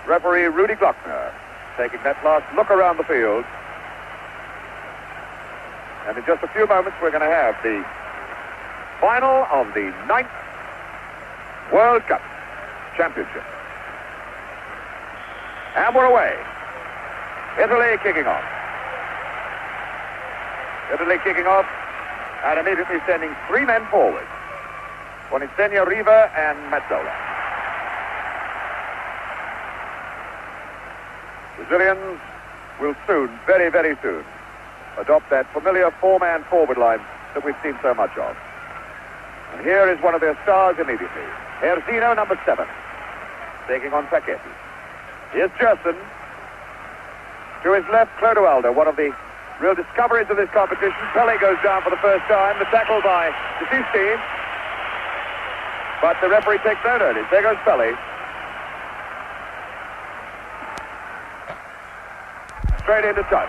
referee Rudy Glockner taking that last look around the field. And in just a few moments, we're going to have the final of the 9th World Cup Championship. And we're away. Italy kicking off. Italy kicking off and immediately sending 3 men forward. Boninsegna, Riva, and Mazzola. Brazilians will soon, very, very soon, adopt that familiar 4-man forward line that we've seen so much of. And here is one of their stars immediately. Jairzinho, number 7, taking on Paquetti. Here's Gérson. To his left, Clodoaldo, one of the real discoveries of this competition. Pelé goes down for the first time. The tackle by Jairzinho. But the referee takes no notice. There goes Pelé. Straight into touch.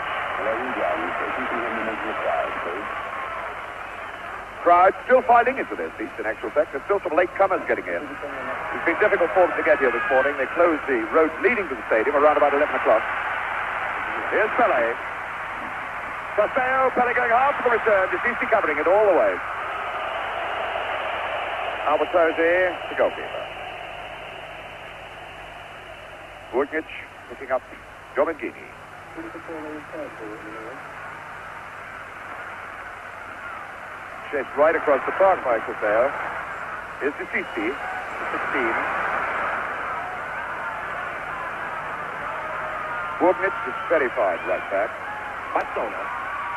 Crowd still filing into their seats, in actual fact. There's still some late comers getting in. It's been difficult for them to get here this morning. They closed the road leading to the stadium around about 11 o'clock. Here's Pelé. Castello, Pelé going hard for the return. Jairzinho covering it all the way. Alberto, the goalkeeper. Burkic picking up Domingini. Chased right across the park by Castello. Here's Jairzinho, 16. Burkic is very fine right back. Mazzola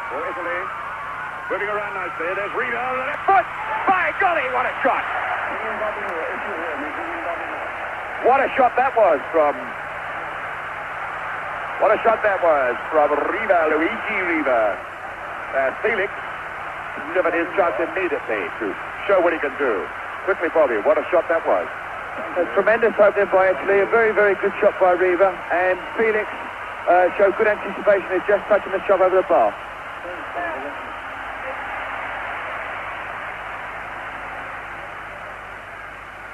for Italy. Moving around nicely. There's Riva on the left foot. By golly, what a shot! What a shot that was from... What a shot that was from Riva, Luigi Riva. And Felix given his chance immediately to show what he can do. Quickly, Bobby, what a shot that was. A tremendous opening by Italy. A very, very good shot by Riva. And Felix showed good anticipation of just touching the shot over the bar.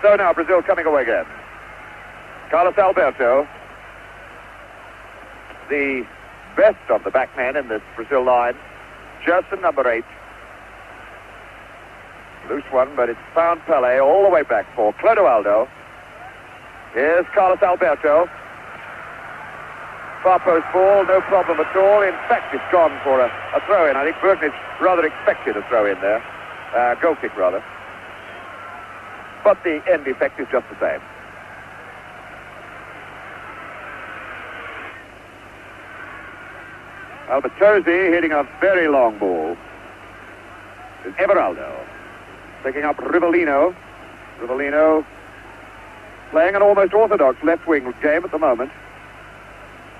So now Brazil coming away again. Carlos Alberto, the best of the backmen in this Brazil line. Gérson, number 8. Loose one, but it's found Pelé all the way back for Clodoaldo. Here's Carlos Alberto. Far post ball, no problem at all. In fact, it's gone for a throw-in. I think Burkic rather expected a throw-in there. Goal kick, rather. But the end effect is just the same. Albertozzi hitting a very long ball. It's Everaldo picking up Rivellino. Rivellino playing an almost orthodox left-wing game at the moment.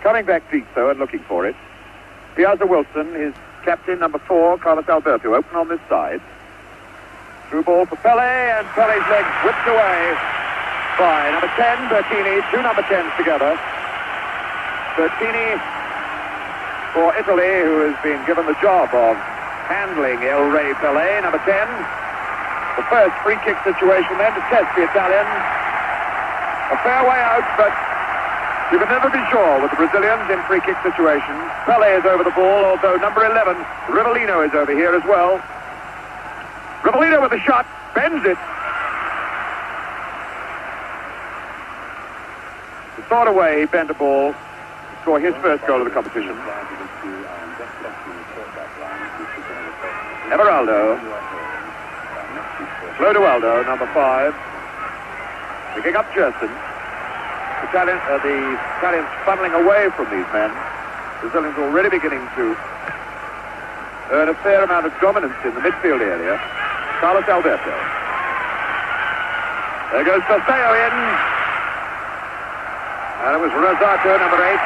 Coming back deep, though, and looking for it. Piazza Wilson, his captain, number 4, Carlos Alberto, open on this side. Through ball for Pelé, and Pelé's leg whipped away by number 10, Bertini. 2 number 10s together. Bertini for Italy, who has been given the job of handling El Rey Pelé, number 10. The first free kick situation then to test the Italians. A fair way out, but you can never be sure with the Brazilians in free kick situations. Pelé is over the ball, although number 11, Rivellino, is over here as well. Rivellino with a shot, bends it. The sort of way he bent the ball to score his first goal of the competition. Everaldo. Clodoaldo, number 5. Picking up Gérson. The Italians funneling away from these men. Brazilians already beginning to earn a fair amount of dominance in the midfield area. Carlos Alberto. There goes Castello in. And it was Rosato, number 8,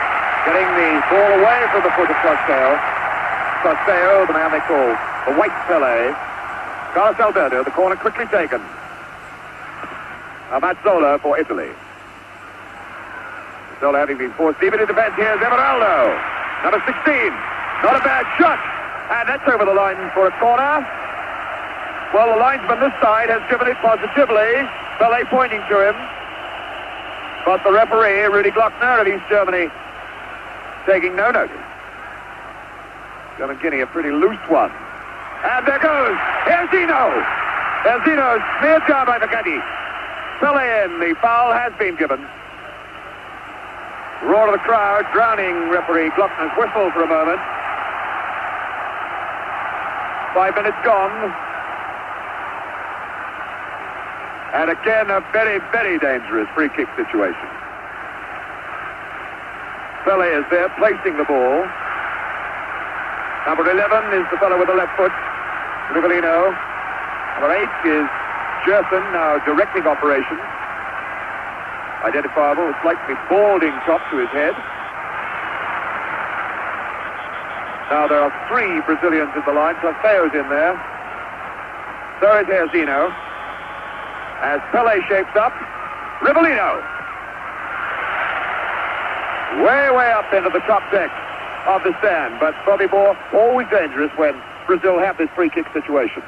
getting the ball away from the foot of Castello. Castello, the man they call the White Pelé. Carlos Alberto, the corner quickly taken. Mazzola for Italy. Mazzola having been forced deep into defense. Here's Everaldo, number 16. Not a bad shot. And that's over the line for a corner. Well, the linesman this side has given it positively. Pelé pointing to him. But the referee, Rudy Glockner of East Germany, taking no notice. German-Guinea, a pretty loose one. And there goes Jairzinho. Jairzinho smeared down by Facchetti. Pelé in. The foul has been given. Roar of the crowd, drowning referee Glockner's whistle for a moment. 5 minutes gone. And again, a very, very dangerous free kick situation. Pelé is there, placing the ball. Number 11 is the fellow with the left foot, Rivellino. Number 8 is Gérson, now directing operations. Identifiable, a slightly balding top to his head. Now there are 3 Brazilians in the line, plus Theo's in there. So is Jairzinho. As Pelé shapes up, Rivellino. Way up into the top deck of the stand, but Bobby Moore, always dangerous when Brazil have this free kick situation.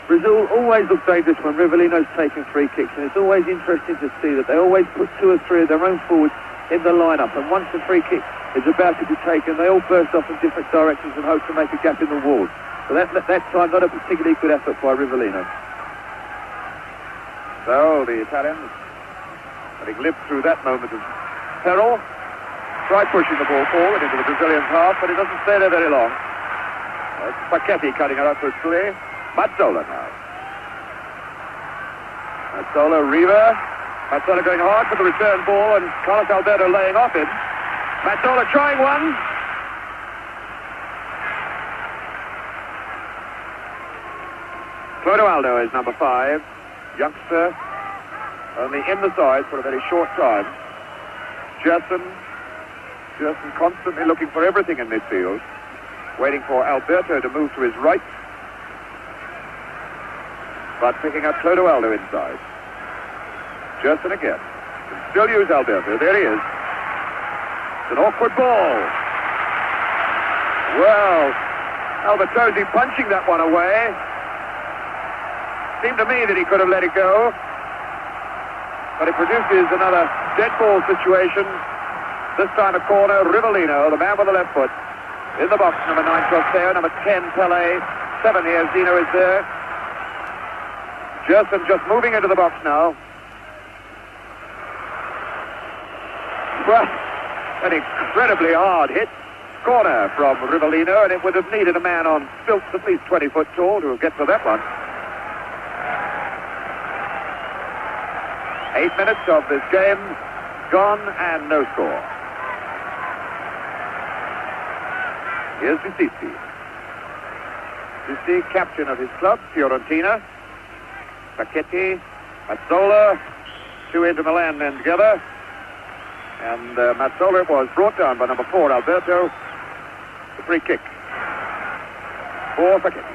Brazil always look dangerous when Rivellino's taking free kicks, and it's always interesting to see that they always put 2 or 3 of their own forwards in the lineup, and once the free kick is about to be taken, they all burst off in different directions and hope to make a gap in the wall. So that time, not a particularly good effort by Rivellino. So the Italians, having lived through that moment of peril, try pushing the ball forward into the Brazilian half, but it doesn't stay there very long. It's Facchetti cutting it up for Pelé. Mazzola now. Mazzola, Riva. Mazzola going hard for the return ball, and Carlos Alberto laying off him. Mazzola trying one. Clodoaldo is number 5. Youngster, only in the side for a very short time. Gérson constantly looking for everything in midfield, waiting for Alberto to move to his right, but picking up Clodoaldo inside. Gérson again. Can still use Alberto. There he is. It's an awkward ball. Well, Albertosi punching that one away. Seemed to me that he could have let it go, but it produces another dead ball situation. This time a corner. Rivellino, the man with the left foot, in the box. Number 9, Trosteo. Number 10, Pelé. 7, Jairzinho is there. Gérson just moving into the box now. Well, an incredibly hard hit. Corner from Rivellino, and it would have needed a man on stilts at least 20 foot tall to get to that one. 8 minutes of this game gone and no score. Here's Boninsegna. Boninsegna, captain of his club, Fiorentina. Facchetti, Mazzola, 2 Inter Milan men together. And Mazzola was brought down by number 4, Alberto. The free kick for Facchetti.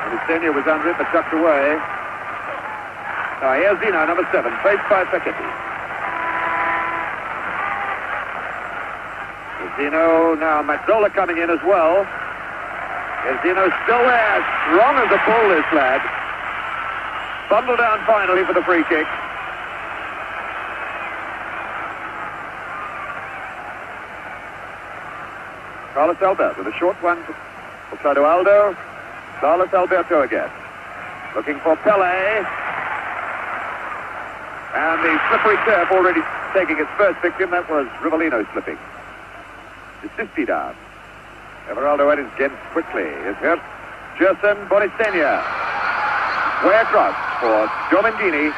Boninsegna was under it, but tucked away. Jairzinho, number 7, faced by Facchetti. Jairzinho, now Mazzola coming in as well. Jairzinho still there, strong as a bull, this lad. Bundled down finally for the free kick. Carlos Alberto with a short one for Clodoaldo. Carlos Alberto again. Looking for Pelé. And the slippery turf already taking its first victim. That was Rivellino slipping. Boninsegna down. Everaldo at his again quickly. Is hurt. Gérson, Boninsegna. Way across for Domingini.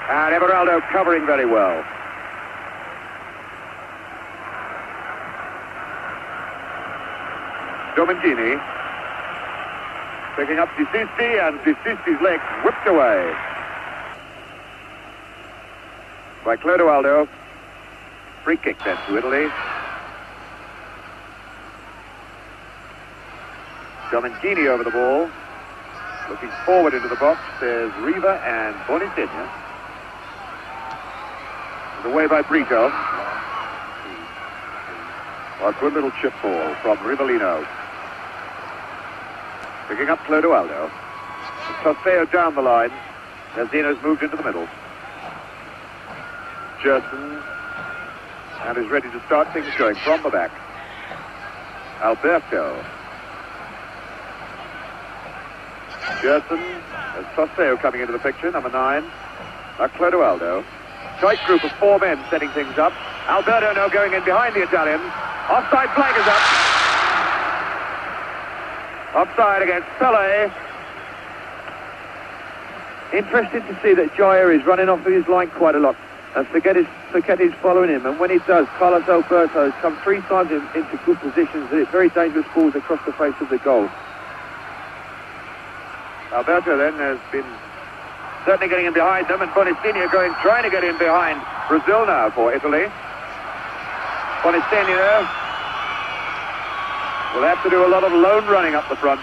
And Everaldo covering very well. Domingini picking up Boninsegna, and Boninsegna's leg whipped away by Clodoaldo. Free kick then to Italy. Domingini over the ball. Looking forward into the box, there's Riva and Boninsegna. Away by Brito. A good little chip ball from Rivellino. Picking up Clodoaldo. Tosseo down the line. Jairzinho's moved into the middle. Gérson. And is ready to start things going from the back. Alberto. Gérson. There's Tosseo coming into the picture, number 9. Now Clodoaldo. Tight group of 4 men setting things up. Alberto now going in behind the Italians. Offside flag is up. Offside against Pelé. Interesting to see that Jair is running off of his line quite a lot. And Facetti's following him. And when he does, Carlos Alberto has come 3 times into good positions. And it's very dangerous balls across the face of the goal. Alberto then has been certainly getting in behind them, and Boninsegna trying to get in behind Brazil now for Italy. Boninsegna will have to do a lot of lone running up the front.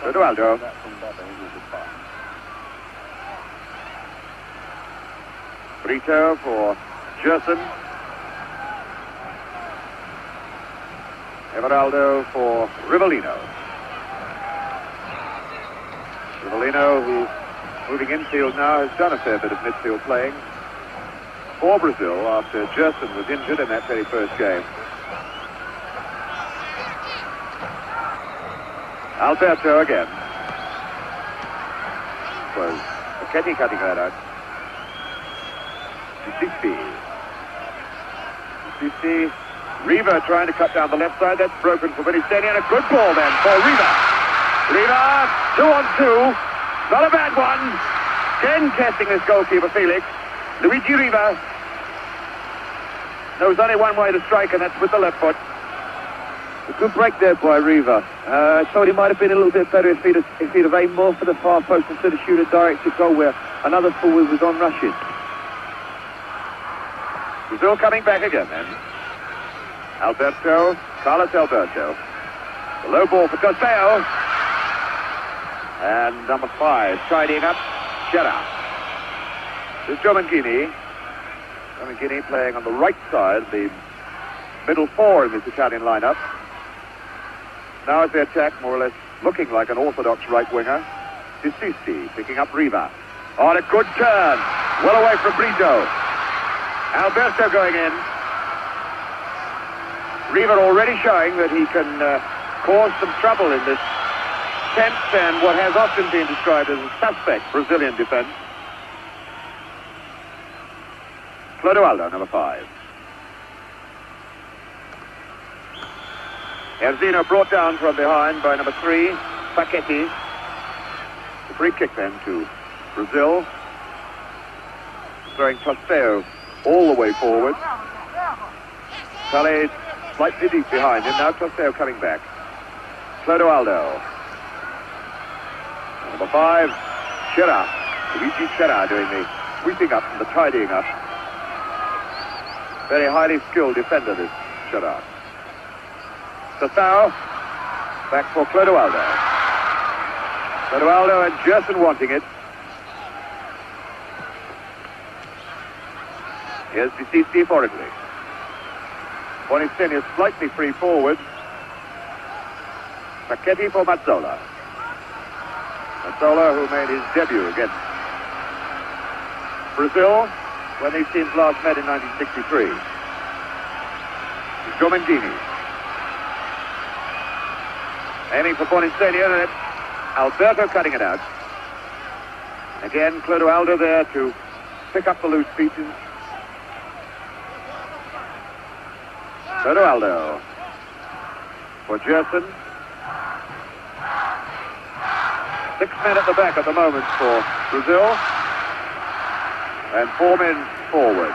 Clodoaldo. Brito for Gérson. Everaldo for Rivellino. Rivellino, who's moving infield now, has done a fair bit of midfield playing for Brazil after Gérson was injured in that very first game. Alberto again. Was Facchetti cutting that out. Sissi. Riva trying to cut down the left side. That's broken for Boninsegna, and a good ball then for Riva. Riva, 2-on-2. Not a bad one. Again testing this goalkeeper, Felix. Luigi Riva knows only one way to strike, and that's with the left foot. A good break there by Riva. I thought he might have been a little bit better if he'd have aimed more for the far post instead of shoot a directed goal where another forward was on rushing. Brazil coming back again then. Alberto, Carlos Alberto. The low ball for Tosseo. And number 5 tidying up, Gerard. This is Giomanghini. Giomanghini playing on the right side, the middle 4 in this Italian lineup. Now as they attack, more or less looking like an orthodox right winger. Sissi picking up Riva. On a good turn, well away from Brito. Alberto going in. Riva already showing that he can cause some trouble in this tense and what has often been described as a suspect Brazilian defense. Clodoaldo, number 5. Jairzinho brought down from behind by number 3, Facchetti. The free kick then to Brazil. Throwing Tosseo all the way forward. Pelé slightly deep behind him. Now Tosseo coming back. Clodoaldo. Number 5, Gerard. Luigi Gerard doing the sweeping up and the tidying up. Very highly skilled defender, this Gerard. Tosseo. Back for Clodoaldo. Clodoaldo and Gérson wanting it. Here's Sissi for Italy. Boninsegna slightly free forward. Facchetti for Mazzola. Mazzola, who made his debut against Brazil when these teams last met in 1963. Giomanghini. Aiming for Boninsegna, and it's Alberto cutting it out. Again, Clodoaldo there to pick up the loose pieces. Clodoaldo for Gérson. 6 men at the back at the moment for Brazil. And 4 men forward.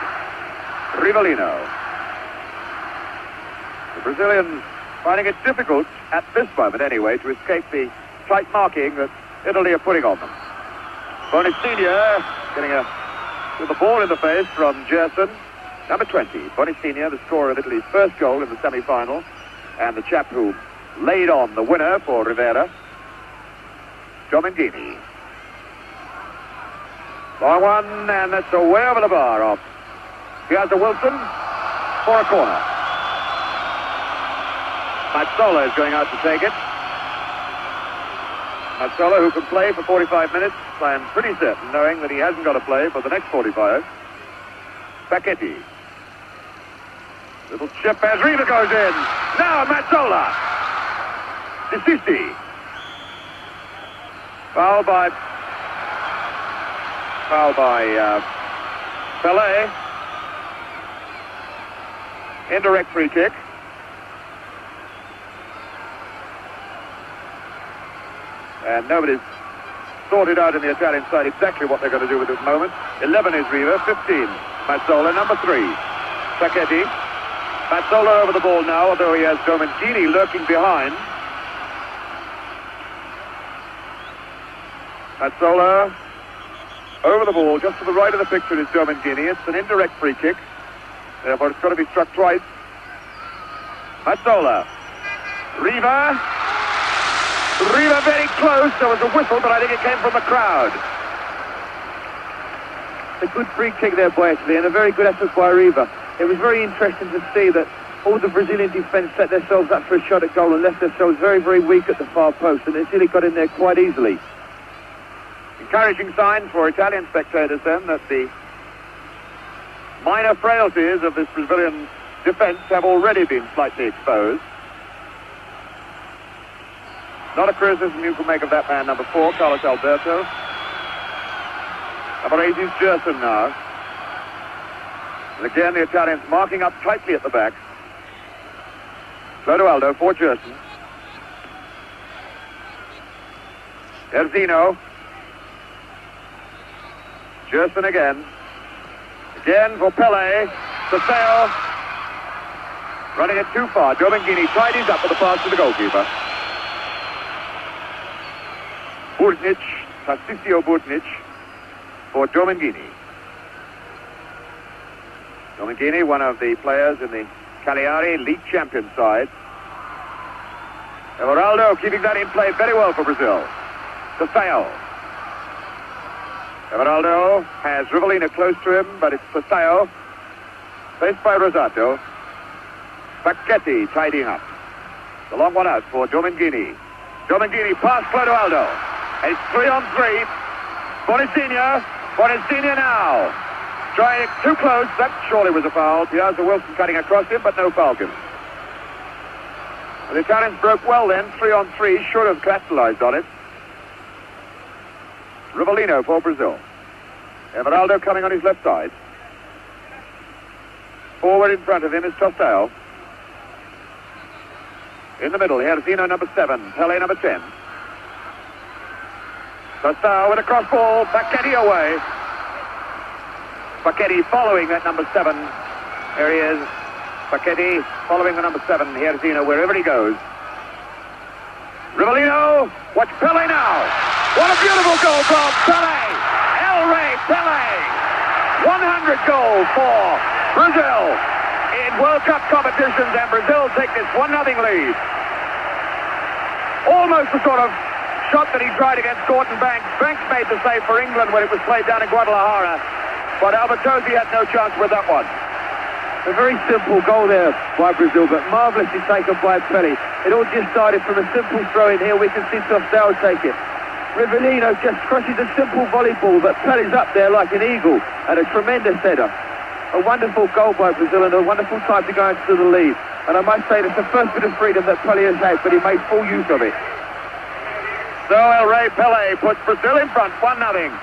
Rivellino. The Brazilians finding it difficult, at this moment anyway, to escape the tight marking that Italy are putting on them. Boninsegna getting with the ball in the face from Gérson. Number 20, Boninsegna, the scorer of Italy's first goal in the semi-final, and the chap who laid on the winner for Rivera. Giomanghini. Long one, and that's away over the bar off. Here's Wilson for a corner. Mazzola is going out to take it. Mazzola, who can play for 45 minutes, I am pretty certain, knowing that he hasn't got to play for the next 45. Facchetti. Little chip as Riva goes in. Now Mazzola. Disisti. Foul by Pelé. Indirect free kick. And nobody's sorted out in the Italian side exactly what they're going to do with this moment. 11 is Riva, 15 Mazzola, number 3 Facchetti. Mazzola over the ball now, although he has Boninsegna lurking behind. Mazzola over the ball, just to the right of the picture is Boninsegna. It's an indirect free kick, therefore it's got to be struck twice. Mazzola. Riva very close. There was a whistle, but I think it came from the crowd. A good free kick there by Italy, and a very good effort by Riva. It was very interesting to see that all the Brazilian defence set themselves up for a shot at goal and left themselves very, very weak at the far post, and Italy got in there quite easily. Encouraging sign for Italian spectators then that the minor frailties of this Brazilian defence have already been slightly exposed. Not a criticism you can make of that man, number 4, Carlos Alberto. Number 8 is Gérson now. And again, the Italians marking up tightly at the back. Clodoaldo for Gérson. Jairzinho. Gérson again. Again for Pelé. Saseo. Running it too far. Boninsegna tidies up with the pass to the goalkeeper. Tarcisio Burnic for Boninsegna. Boninsegna, one of the players in the Cagliari league champion side. Everaldo keeping that in play very well for Brazil. Saseo. Everaldo has Rivellino close to him, but it's Saseo. Faced by Rosato. Facchetti tidying up. The long one out for Boninsegna. Boninsegna past Clodoaldo. It's 3-on-3. Boninsegna now. Trying it too close. That surely was a foul. Piazza Wilson cutting across him, but no foul given. Well, the Italians broke well then. 3-on-3. Should have capitalized on it. Rivellino for Brazil. Everaldo coming on his left side. Forward in front of him is Tostao. In the middle, Jairzinho, number 7. Pelé, number 10. Tostao with a cross ball. Facchetti away. Facchetti following that number 7. There he is. Facchetti following the number 7. Jairzinho wherever he goes. Rivellino. Watch Pelé now. What a beautiful goal from Pelé. El Rey Pelé. 100 goals for Brazil in World Cup competitions, and Brazil take this 1-0 lead. Almost the sort of shot that he tried against Gordon Banks. Banks made the save for England when it was played down in Guadalajara, but Alberto had no chance with that one. A very simple goal there by Brazil, but marvellously taken by Pelé. It all just started from a simple throw in. Here we can see Tostao take it. Rivellino just crushes a simple volleyball, but Pelé's up there like an eagle, and a tremendous header. A wonderful goal by Brazil and a wonderful time to go into the lead. And I must say that's the first bit of freedom that Pelé has had, but he made full use of it. So El Rey Pelé puts Brazil in front, 1-0.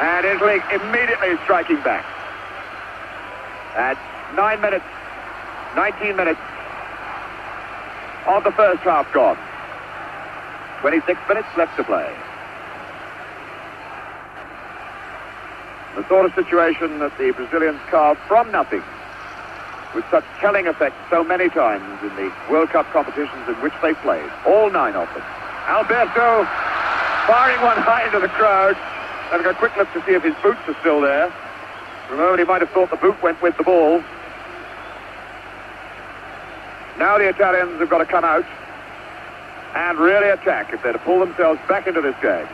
And Italy immediately striking back. At 19 minutes of the first half gone. 26 minutes left to play. The sort of situation that the Brazilians carved from nothing with such telling effect so many times in the World Cup competitions in which they played, all 9 of them. Alberto firing one high into the crowd, having a quick look to see if his boots are still there. For a moment he might have thought the boot went with the ball. Now the Italians have got to come out and really attack if they're to pull themselves back into this game.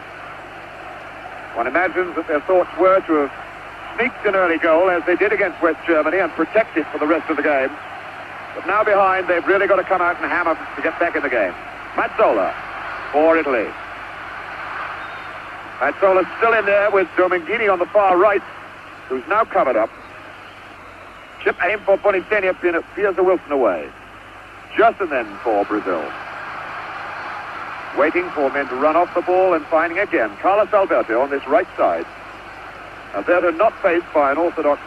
One imagines that their thoughts were to have sneaked an early goal, as they did against West Germany, and protect it for the rest of the game. But now behind, they've really got to come out and hammer to get back in the game. Mazzola for Italy. Mazzola's still in there with Domingini on the far right, who's now covered up. Chip aim for Boninsegna, Piazza Wilson away. Jairzinho then for Brazil. Waiting for men to run off the ball and finding again Carlos Alberto on this right side. Alberto, not faced by an orthodox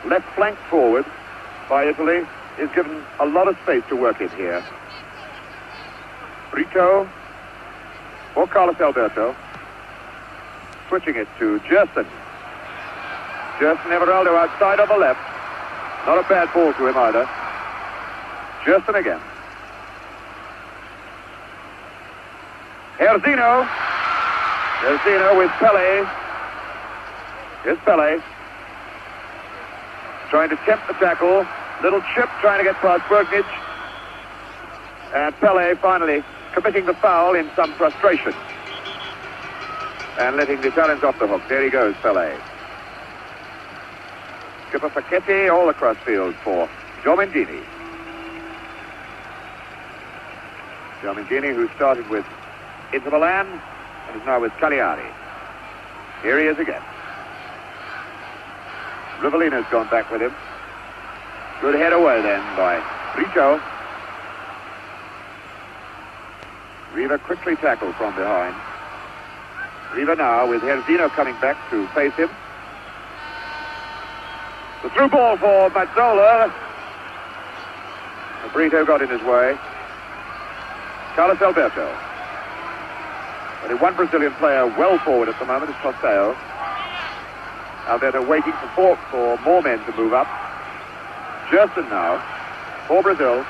left flank forward by Italy, is given a lot of space to work in here. Brito for Carlos Alberto. Switching it to Gérson. Gérson, Everaldo outside on the left. Not a bad ball to him either. Gérson again. Jairzinho. Jairzinho with Pelé. Here's Pelé. Trying to tempt the tackle. Little chip trying to get past Bergnich. And Pelé finally committing the foul in some frustration. And letting the Italians off the hook. There he goes, Pelé. Skipper Facchetti all across field for Domingini. Domingini, who started with Inter Milan and is now with Cagliari. Here he is again. Rivellino's gone back with him. Good head away then by Brito. Riva quickly tackled from behind. Riva now with Jairzinho coming back to face him. The through ball for Mazzola. Brito got in his way. Carlos Alberto. Only one Brazilian player well forward at the moment is Tossao. Alberto waiting for more men to move up. Gérson now for Brazil.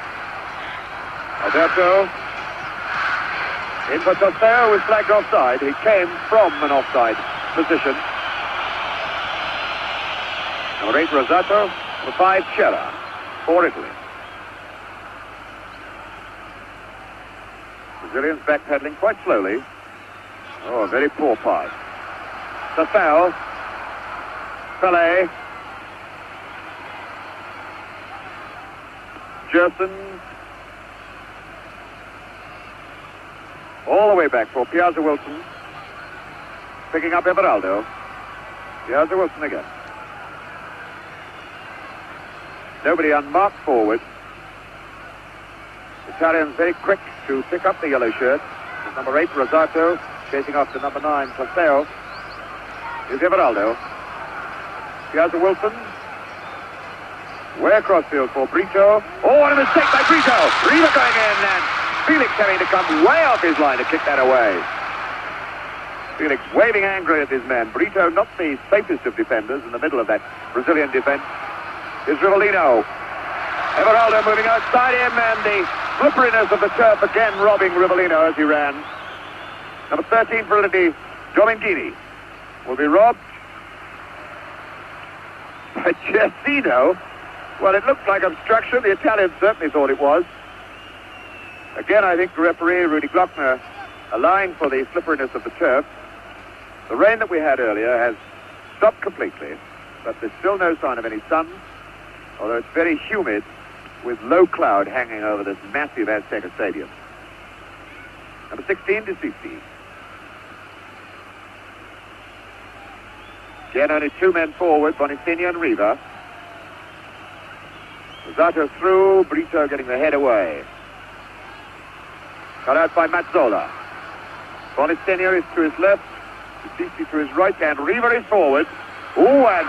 Alberto in for Tossao, was flagged offside. He came from an offside position. Number 8 Rosato, number 5 Cera for Italy. Brazilians backpedaling quite slowly. Oh, a very poor pass. Tossao. Pelé. Gérson. All the way back for Piazza Wilson. Picking up Everaldo. Piazza Wilson again. Nobody unmarked forward. Italians very quick to pick up the yellow shirt. With number 8 Rosato chasing after number 9 Tossao. Here's Everaldo. Piazza Wilson. Way across field for Brito. Oh, what a mistake by Brito. Riva going in and Felix having to come way off his line to kick that away. Felix waving angrily at his man. Brito not the safest of defenders in the middle of that Brazilian defense. Here's Rivellino. Everaldo moving outside him and the slipperiness of the turf again robbing Rivellino as he ran. Number 13 for Italy, Domingini, will be robbed by Jairzinho. Well, it looked like obstruction. The Italians certainly thought it was. Again, I think the referee, Rudy Glockner, allowing for the slipperiness of the turf. The rain that we had earlier has stopped completely, but there's still no sign of any sun, although it's very humid with low cloud hanging over this massive Azteca Stadium. Number 16, DeCici. Again, only 2 men forward, Boninsegna and Riva. Rosato through, Brito getting the head away. Cut out by Mazzola. Boninsegna is to his left, DeCici to his right, and Riva is forward. Oh, and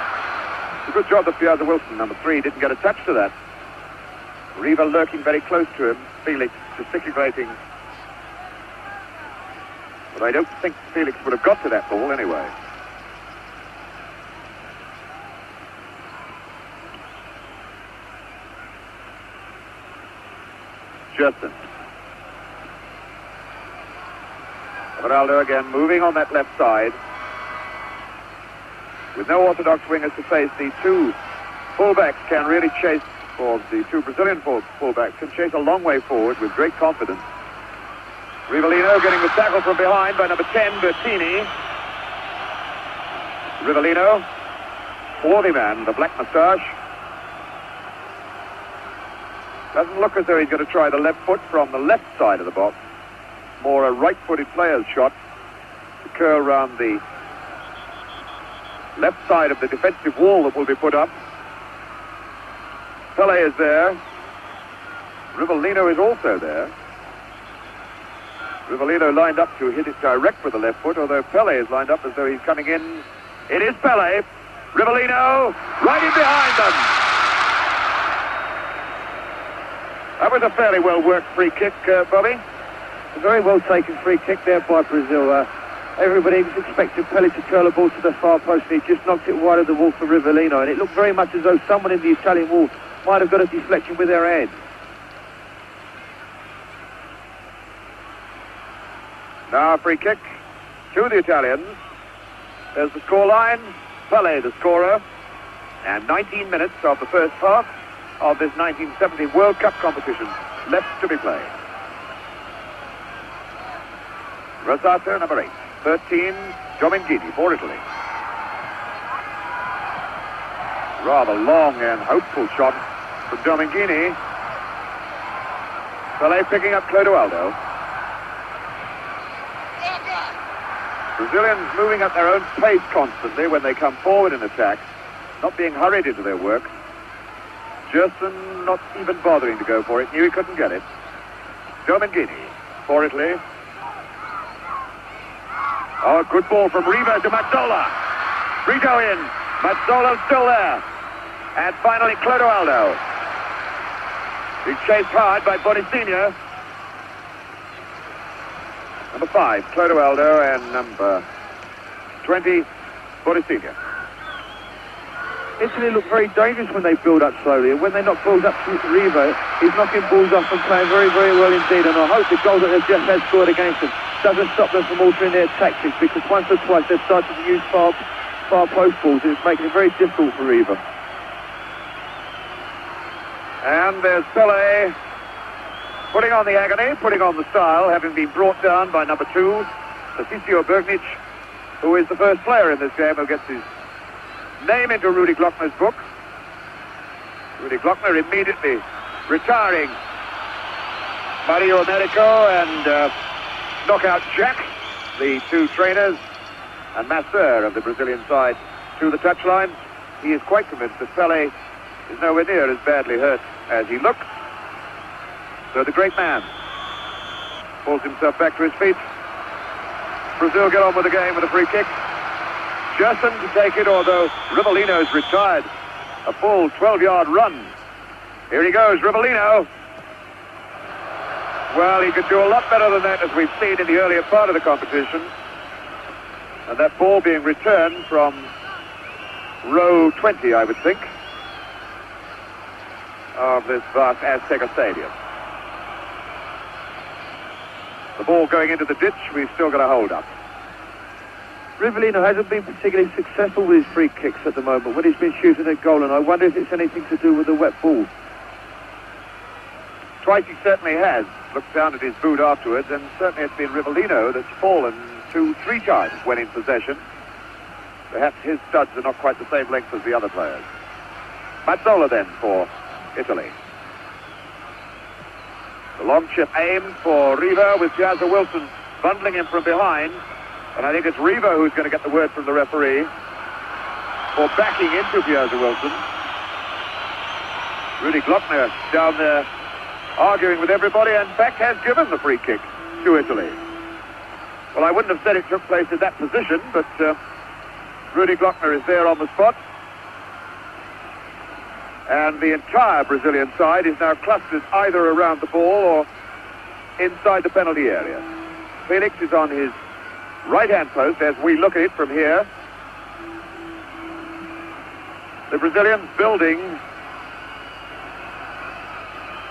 a good job that Piazza Wilson, number 3, didn't get a touch to that. Riva lurking very close to him, Felix gesticulating. But I don't think Felix would have got to that ball anyway. Gérson. Everaldo again moving on that left side. With no orthodox wingers to face, the 2 fullbacks can really chase, or the 2 Brazilian fullbacks can chase a long way forward with great confidence. Rivellino getting the tackle from behind by number 10, Bertini. Rivellino, 40 man, the black moustache. Doesn't look as though he's going to try the left foot from the left side of the box. more a right-footed player's shot to curl round the left side of the defensive wall that will be put up. Pelé is there. Rivellino is also there. Rivellino lined up to hit it direct with the left foot, although Pelé is lined up as though he's coming in. It is Pelé. Rivellino right in behind them. That was a fairly well-worked free kick, Bobby. A very well-taken free kick there by Brazil. Everybody was expecting Pelé to curl the ball to the far post, and he just knocked it wide of the wall for Rivellino, and it looked very much as though someone in the Italian wall might have got a deflection with their head. Now a free kick to the Italians. There's the scoreline. Pelé the scorer. And 19 minutes of the first half of this 1970 World Cup competition left to be played. Rosato, number 8. 13, Giovinghini for Italy. Rather long and hopeful shot from Giovinghini. Pelé picking up Clodoaldo. Brazilians moving at their own pace constantly when they come forward in attack, not being hurried into their work. Gérson not even bothering to go for it, knew he couldn't get it. Giovinghini for Italy. Oh, good ball from Riva to Mazzola. Brito in. Mazzola's still there. And finally Clodoaldo. He's chased hard by Boninsegna. Number 5, Clodoaldo, and number 20, Boninsegna. Italy look very dangerous when they build up slowly, and when they knock balls up to Riva, he's knocking balls off and playing very, very well indeed. And I hope the goal that they've just had scored against them doesn't stop them from altering their tactics, because once or twice they've started to use far post balls, and it's making it very difficult for Riva. And there's Pelé putting on the agony, putting on the style, having been brought down by number 2, Tassisio Bergnic, who is the first player in this game who gets his name into Rudy Glockner's book. Rudy Glockner immediately retiring Mario Americo and Knockout Jack, the 2 trainers, and Masseur of the Brazilian side to the touchline. He is quite convinced that Pelé is nowhere near as badly hurt as he looks. So the great man pulls himself back to his feet. Brazil get on with the game with a free kick. Gérson to take it, although Rivellino's retired. A full 12-yard run. Here he goes, Rivellino. Well, he could do a lot better than that, as we've seen in the earlier part of the competition. And that ball being returned from row 20, I would think, of this vast Azteca Stadium. The ball going into the ditch, we've still got a hold up. Rivellino hasn't been particularly successful with his free kicks at the moment when he's been shooting at goal, and I wonder if it's anything to do with the wet ball. Twice he certainly has. Looked down at his boot afterwards, and certainly it's been Rivellino that's fallen 2-3 times when in possession. Perhaps his studs are not quite the same length as the other players. Mazzola then for Italy. The long chip aimed for Riva, with Piazza Wilson bundling him from behind. And I think it's Riva who's going to get the word from the referee for backing into Piazza Wilson. Rudy Glockner down there arguing with everybody, and in fact has given the free kick to Italy. Well, I wouldn't have said it took place in that position, but Rudy Glockner is there on the spot. And the entire Brazilian side is now clustered either around the ball or inside the penalty area. Felix is on his right-hand post as we look at it from here. The Brazilians building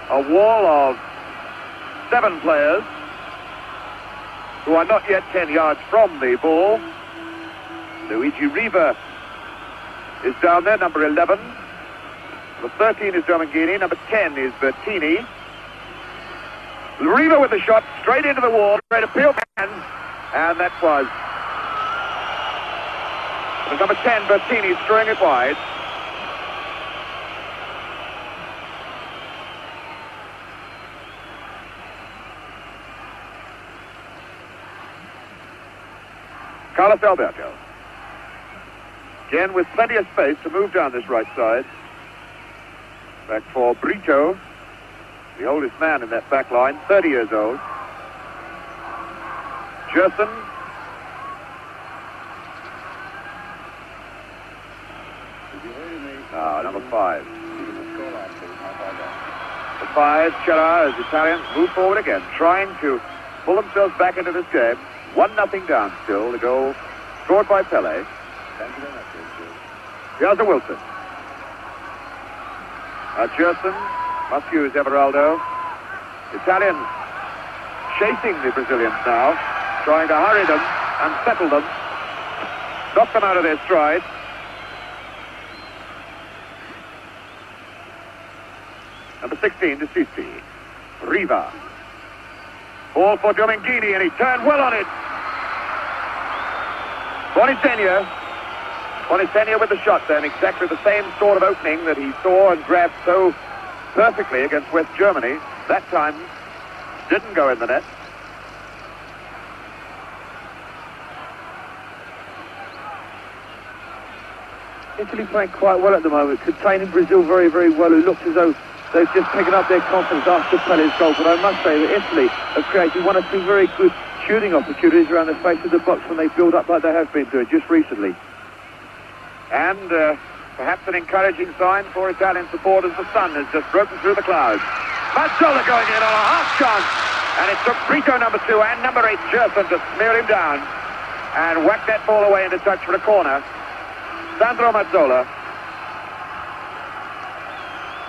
a wall of 7 players who are not yet 10 yards from the ball. Luigi Riva is down there, number 11. Number 13 is Giovinghini. Number 10 is Bertini. Riva with the shot straight into the wall, straight to Peel man, and that was number 10, Bertini, throwing it wide. Carlos Alberto. Again with plenty of space to move down this right side. Back for Brito, the oldest man in that back line, 30 years old. Gérson. Number 5. The 5, Chera, as Italians move forward again, trying to pull themselves back into this game. 1-0 down still. The goal scored by Pelé. Here's a Wilson. Jairzinho must use Everaldo. Italians chasing the Brazilians now, trying to hurry them and settle them, knock them out of their stride. Number 16, De Sisi. Riva. Ball for Domingini, and he turned well on it. Boninsegna with the shot then, exactly the same sort of opening that he saw and grabbed so perfectly against West Germany. That time didn't go in the net. Italy playing quite well at the moment, containing Brazil very, very well, who looks as though they've just taken up their confidence after Pelé's goal. But I must say that Italy have created one or two very good shooting opportunities around the face of the box when they build up like they have been doing just recently. And perhaps an encouraging sign for Italian supporters. The sun has just broken through the clouds. Mazzola going in on a half chance. And it took Brito, number 2, and number 8, Gérson, to smear him down and whack that ball away into touch for a corner. Sandro Mazzola,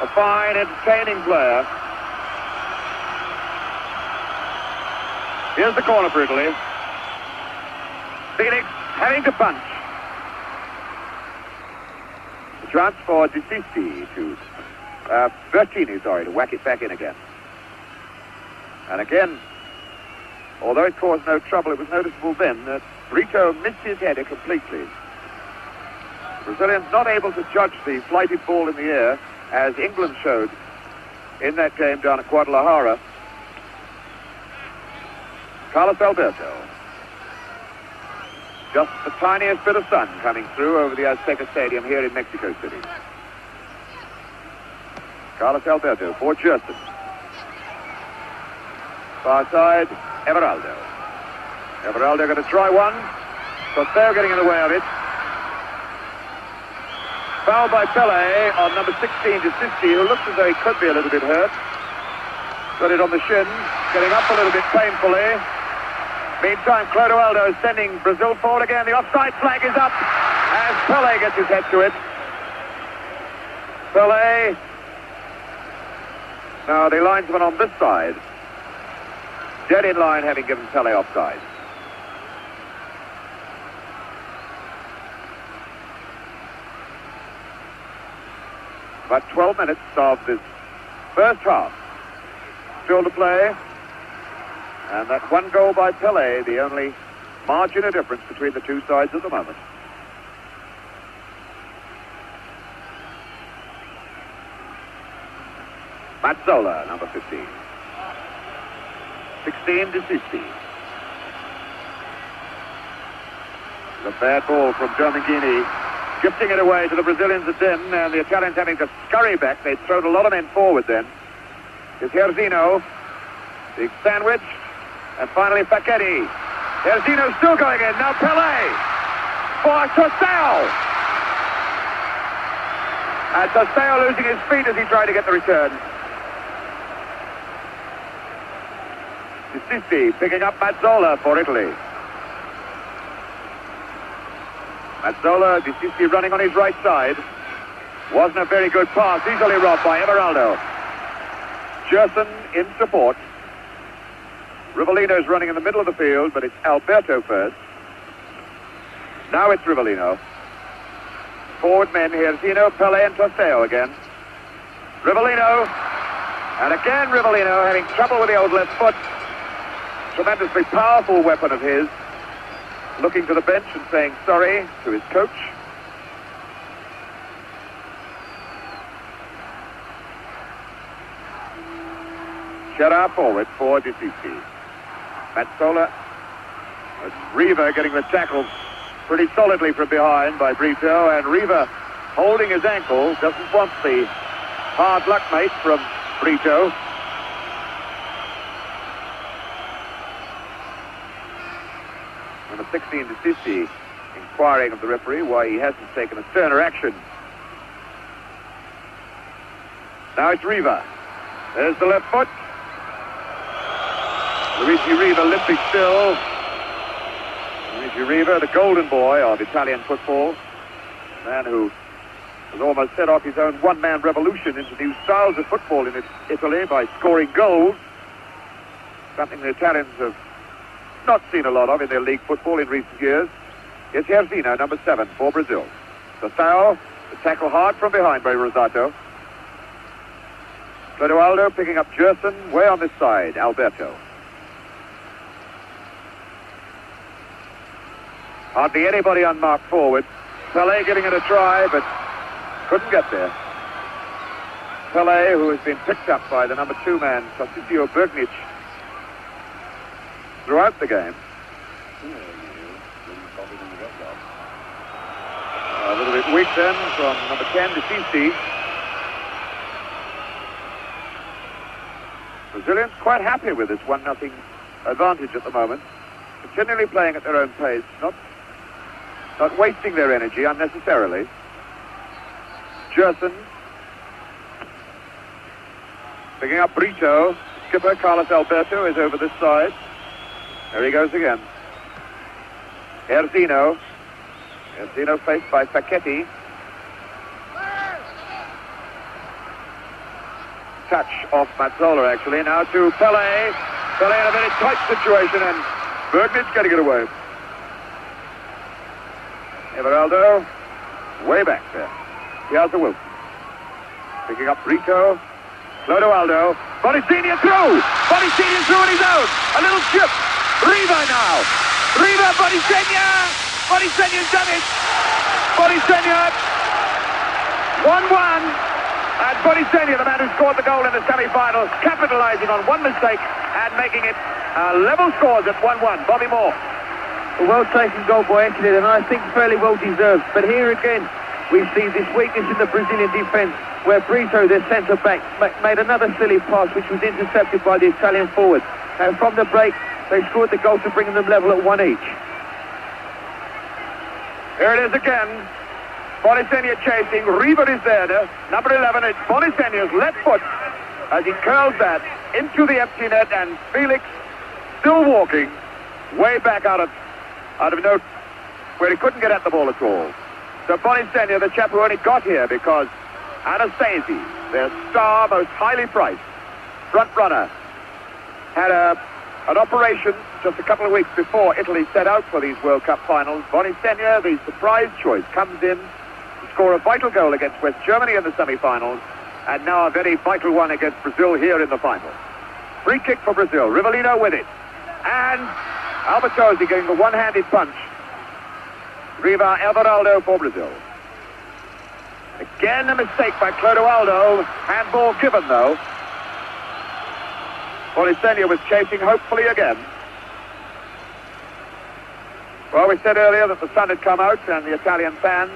a fine, entertaining player. Here's the corner for Italy. Phoenix having to punch. The chance for De Sisi to Bertini, to whack it back in again. And again, although it caused no trouble, it was noticeable then that Brito missed his header completely. Brazilians not able to judge the flighted ball in the air, as England showed in that game down at Guadalajara. Carlos Alberto. Just the tiniest bit of sun coming through over the Azteca Stadium here in Mexico City. Carlos Alberto for Gérson. Far side, Everaldo. Everaldo going to try one. Costeo getting in the way of it. Foul by Pelé on number 16, De Sisi, who looks as though he could be a little bit hurt. Got it on the shin, getting up a little bit painfully. Meantime, Clodoaldo is sending Brazil forward again. The offside flag is up as Pelé gets his head to it. Pelé. Now the linesman on this side, dead in line, having given Pelé offside. About 12 minutes of this first half still to play. And that one goal by Pelé, the only margin of difference between the two sides at the moment. Mazzola, number 15. 16, De Sisi. The bad ball from Domingini, gifting it away to the Brazilians again, and the Italians having to scurry back. They'd thrown a lot of men forward then. It's Jairzinho, big sandwich, and finally Facchetti. Jairzinho still going in, now Pelé for Costeo. And Costeo losing his feet as he tried to get the return. De Sisi picking up Mazzola for Italy. Mazzola, De Sisi running on his right side. Wasn't a very good pass, easily robbed by Everaldo. Gérson in support. Rivellino's running in the middle of the field, but it's Alberto first. Now it's Rivellino. Forward men here, Jairzinho, Pelé and Costeo again. Rivellino, and again Rivellino having trouble with the old left foot. Tremendously powerful weapon of his. Looking to the bench and saying sorry to his coach. Chera forward for De Sisi. Mazzola It's Riva getting the tackle pretty solidly from behind by Brito, and Riva holding his ankle, doesn't want the hard luck mate from Brito. Number 16, Desisi, inquiring of the referee why he hasn't taken a sterner action. Now it's Riva. There's the left foot. Luigi Riva limping still. Luigi Riva, the golden boy of Italian football. A man who has almost set off his own one-man revolution into new styles of football in Italy by scoring goals. Something the Italians have not seen a lot of in their league football in recent years. It's Jairzinho, number 7 for Brazil. Sasao, the tackle hard from behind by Rosato. Clodoaldo picking up Gérson way on this side, Alberto. Hardly anybody unmarked forward. Pelé giving it a try, but couldn't get there. Pelé, who has been picked up by the number 2 man, Tarcisio Bergnic, throughout the game. A little bit weak then from number 10, Desisi. Brazilians quite happy with this 1-0 advantage at the moment. Continually playing at their own pace, not wasting their energy unnecessarily. Gérson picking up Brito. Skipper Carlos Alberto is over this side. There he goes again. Jairzinho. Jairzinho faced by Facchetti. Touch off Mazzola actually. Now to Pelé. Pelé in a very tight situation, and Bergnic getting it away. Everaldo way back there. Piazza Wilson picking up Brito. Clodoaldo. Boninsegna through. Boninsegna through on his own. A little chip. Riva now. Riva, Boninsegna. Boninsegna's done it. Boninsegna. 1-1. And Boninsegna, the man who scored the goal in the semi-finals, capitalizing on one mistake and making it level scores at 1-1. Bobby Moore. A well-taken goal by Italy, and I think fairly well-deserved. But here again, we see this weakness in the Brazilian defence, where Brito, their centre-back, made another silly pass, which was intercepted by the Italian forward. And from the break, they scored the goal to bring them level at 1 each. Here it is again. Boninsegna chasing. Riva is there. Number 11, it's Boninsegna's left foot as he curls that into the empty net, and Felix still walking way back out of note where he couldn't get at the ball at all. So Boninsegna, the chap who only got here because Anastasi, their star, most highly priced front runner, had an operation just a couple of weeks before Italy set out for these World Cup finals. Boninsegna, the surprise choice, comes in to score a vital goal against West Germany in the semi-finals, and now a very vital one against Brazil here in the final. Free kick for Brazil. Rivellino with it. And Alberto getting the one-handed punch. Riva Everaldo for Brazil. Again a mistake by Clodoaldo. Handball given though. Boninsegna was chasing hopefully again. Well, we said earlier that the sun had come out and the Italian fans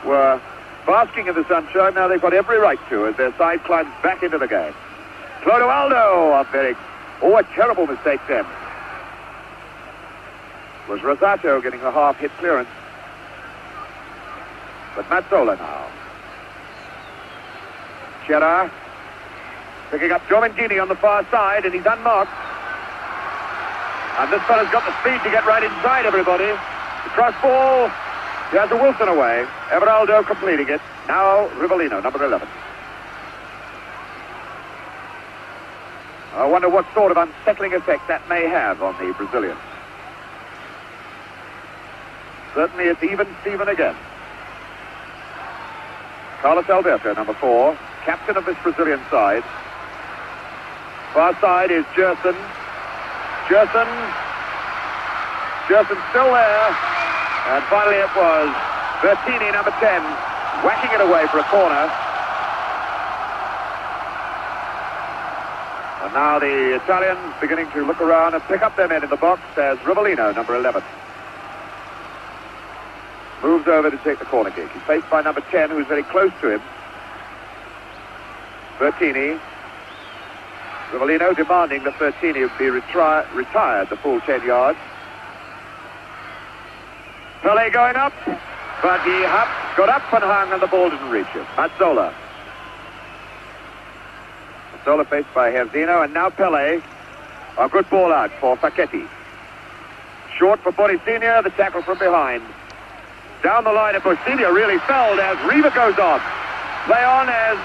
were basking in the sunshine. Now they've got every right to as their side climbs back into the game. Clodoaldo, a terrible mistake then. It was Rosato getting a half-hit clearance. But Mazzola now. Chera picking up Giomentini on the far side, and he's unmarked. And this fella's got the speed to get right inside everybody. The cross ball. He has a Wilson away. Everaldo completing it. Now Rivellino, number 11. I wonder what sort of unsettling effect that may have on the Brazilians. Certainly it's even Steven again. Carlos Alberto, number 4, captain of this Brazilian side. Far side is Gérson. Gérson still there. And finally it was Bertini, number 10, whacking it away for a corner. And now the Italians beginning to look around and pick up their men in the box as Rivellino, number 11, moves over to take the corner kick. He's faced by number 10, who's very close to him, Bertini. Rivellino demanding that Bertini be retired the full 10 yards. Pelé going up, but he got up and hung and the ball didn't reach him. Mazzola. Mazzola faced by Jairzinho, and now Pelé. A good ball out for Facchetti. Short for Boninsegna, the tackle from behind. Down the line, and Boninsegna really fell as Riva goes on. Play on as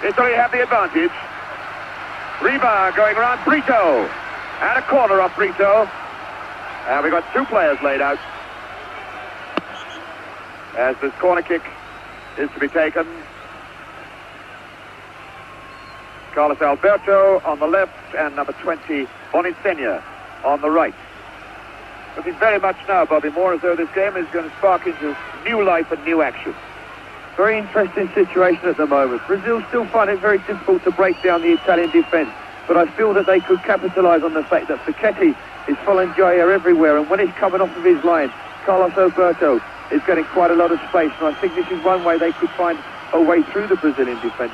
Italy have the advantage. Riva going around Brito. And a corner off Brito. And we've got two players laid out as this corner kick is to be taken. Carlos Alberto on the left and number 20, Boninsegna, on the right. Looking very much now, Bobby Moore, as though this game is going to spark into new life and new action. Very interesting situation at the moment. Brazil still find it very difficult to break down the Italian defence, but I feel that they could capitalise on the fact that Facchetti is following Jair everywhere, and when he's coming off of his line, Carlos Alberto is getting quite a lot of space, and I think this is one way they could find a way through the Brazilian defence,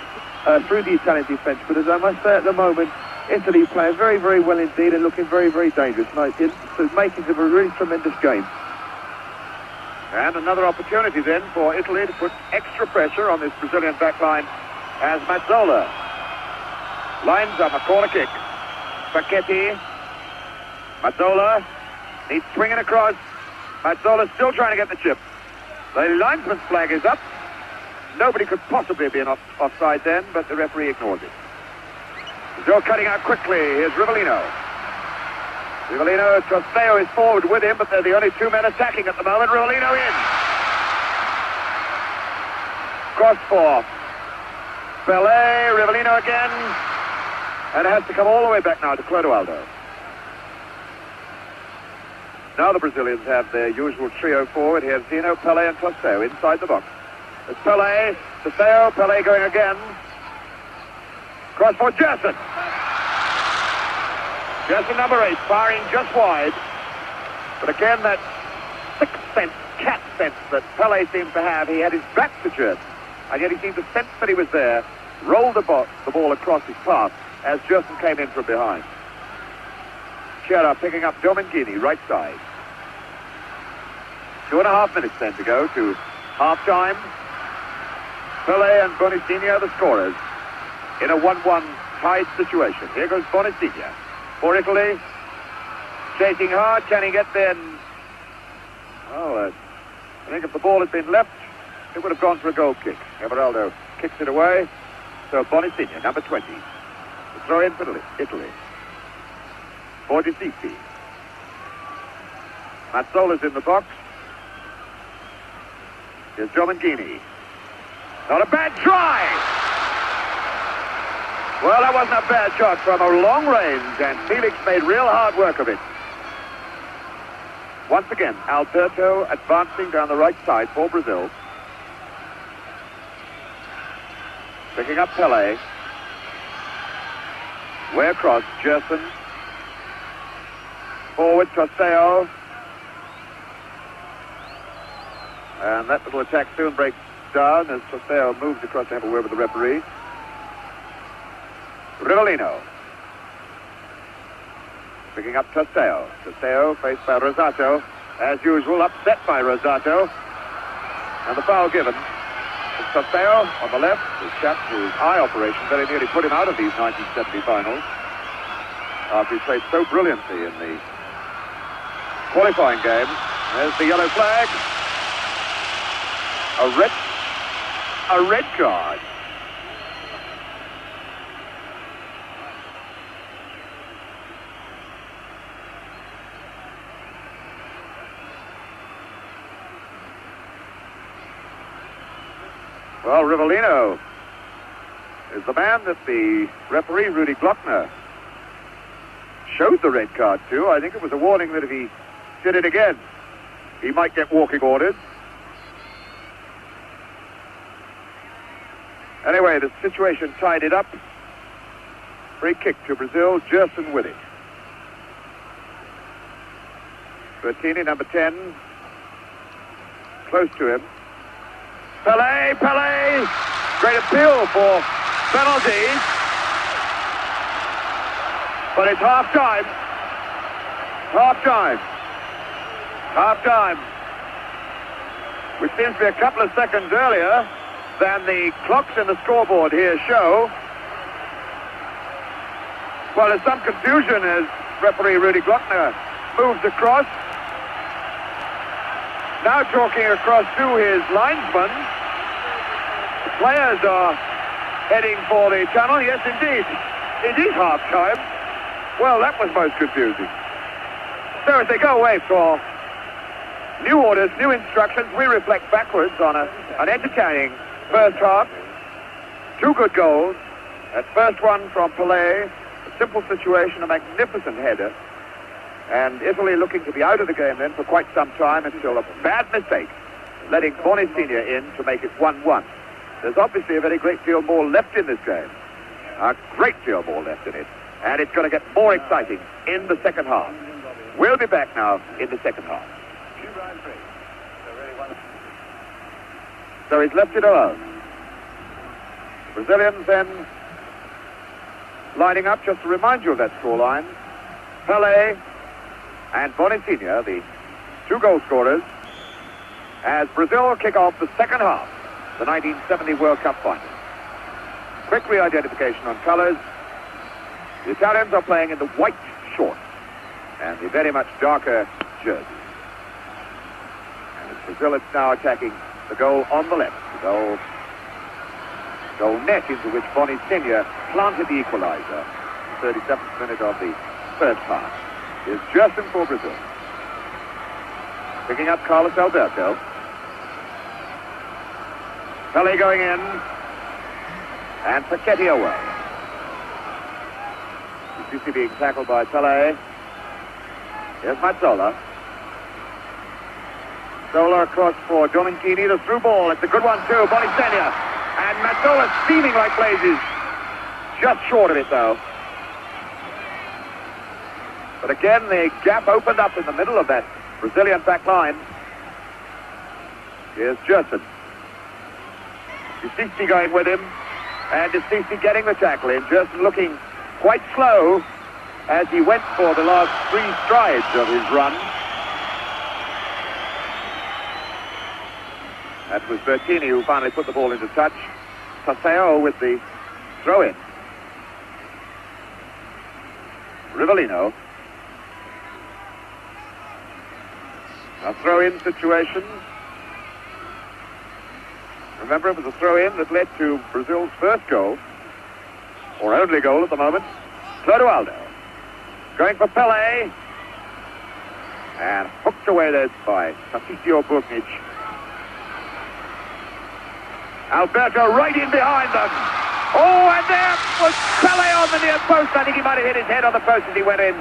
through the Italian defence. But as I must say at the moment, Italy playing very, very well indeed and looking very, very dangerous. And it's making of a really tremendous game. And another opportunity then for Italy to put extra pressure on this Brazilian backline as Mazzola lines up a corner kick. Facchetti. Mazzola needs swinging across. Mazzola still trying to get the chip. The linesman's flag is up. Nobody could possibly be offside then, but the referee ignores it. Brazil cutting out quickly. Here's Rivellino. Rivellino, Trosteo is forward with him, but they're the only two men attacking at the moment. Rivellino in. Cross for Pelé. Rivellino again. And it has to come all the way back now to Clodoaldo. Now the Brazilians have their usual trio forward. Here's Jairzinho, Pelé and Trosteo inside the box. It's Pelé, Trosteo, Pelé going again. Cross for Gérson. Gérson number 8, firing just wide. But again, that sixth sense, cat sense that Pelé seems to have. He had his back to Gérson, and yet he seemed to sense that he was there, rolled the ball across his path as Gérson came in from behind. Chiara picking up Domingini, right side. 2.5 minutes then to go to half-time. Pelé and Boninsegna the scorers in a 1-1 tied situation. Here goes Boninsegna for Italy. Chasing hard, can he get there? Well, I think if the ball had been left, it would have gone for a goal kick. Everaldo kicks it away. So Boninsegna, number 20. The throw in for Italy. For Decisi. Mazzola's in the box. Here's Domingini. Not a bad try! Well, that wasn't a bad shot from a long range, and Felix made real hard work of it. Once again, Alberto advancing down the right side for Brazil. Picking up Pelé. Way across, Gérson. Forward, Trosteo. And that little attack soon breaks down as Trosteo moves across to have a word with the referee. Rivellino. Picking up Trosteo. Trosteo faced by Rosato. As usual, upset by Rosato. And the foul given. It's Trosteo on the left. His chap whose eye operation very nearly put him out of these 1970 finals. After he played so brilliantly in the qualifying game. There's the yellow flag. A red card. Well, Rivellino is the man that the referee, Rudy Glockner, showed the red card to. I think it was a warning that if he did it again, he might get walking orders. Anyway, the situation tied it up. Free kick to Brazil, Gérson with it. Bertini, number 10, close to him. Pelé, great appeal for penalties. But it's half-time. Half-time. Which seems to be a couple of seconds earlier than the clocks in the scoreboard here show. Well, there's some confusion as referee Rudy Glockner moves across. Now talking across to his linesman. The players are heading for the tunnel. Yes, indeed. It is half-time. Well, that was most confusing. So as they go away for new orders, new instructions, we reflect backwards on an entertaining first half. 2 good goals. That first one from Pelé, a simple situation, a magnificent header. And Italy looking to be out of the game then for quite some time until a bad mistake, letting Boninsegna in to make it 1-1. There's obviously a very great deal more left in this game. A great deal more left in it. And it's going to get more exciting in the second half. We'll be back now in the second half. So he's left it alone. Brazilians then lining up, just to remind you of that scoreline. Pelé and Boninsegna, the 2 goal scorers, as Brazil kick off the second half, the 1970 World Cup final. Quick re-identification on colours. The Italians are playing in the white shorts and the very much darker jerseys. And it's Brazil that's now attacking the goal on the left, the goal net into which Boninsegna planted the equaliser. 37th minute of the first half. Is Gérson for Brazil. Picking up Carlos Alberto. Pelé going in. And Paquetti away. Sissi being tackled by Pelé. Here's Mazzola. Zola across for Domenichini, the through ball. It's a good one too, Boninsegna. And Mazzola steaming like blazes. Just short of it though. But again, the gap opened up in the middle of that Brazilian back line. Here's Gérson. Sissi going with him. And Sissi getting the tackle in. Gérson looking quite slow as he went for the last 3 strides of his run. That was Bertini who finally put the ball into touch. Paseo with the throw-in. Rivellino. A throw-in situation. Remember, it was a throw-in that led to Brazil's first goal, or only goal at the moment. Clodoaldo going for Pelé, and hooked away there by Patricio Bugnic. Alberto right in behind them. Oh, and there was Pelé on the near post. I think he might have hit his head on the post as he went in.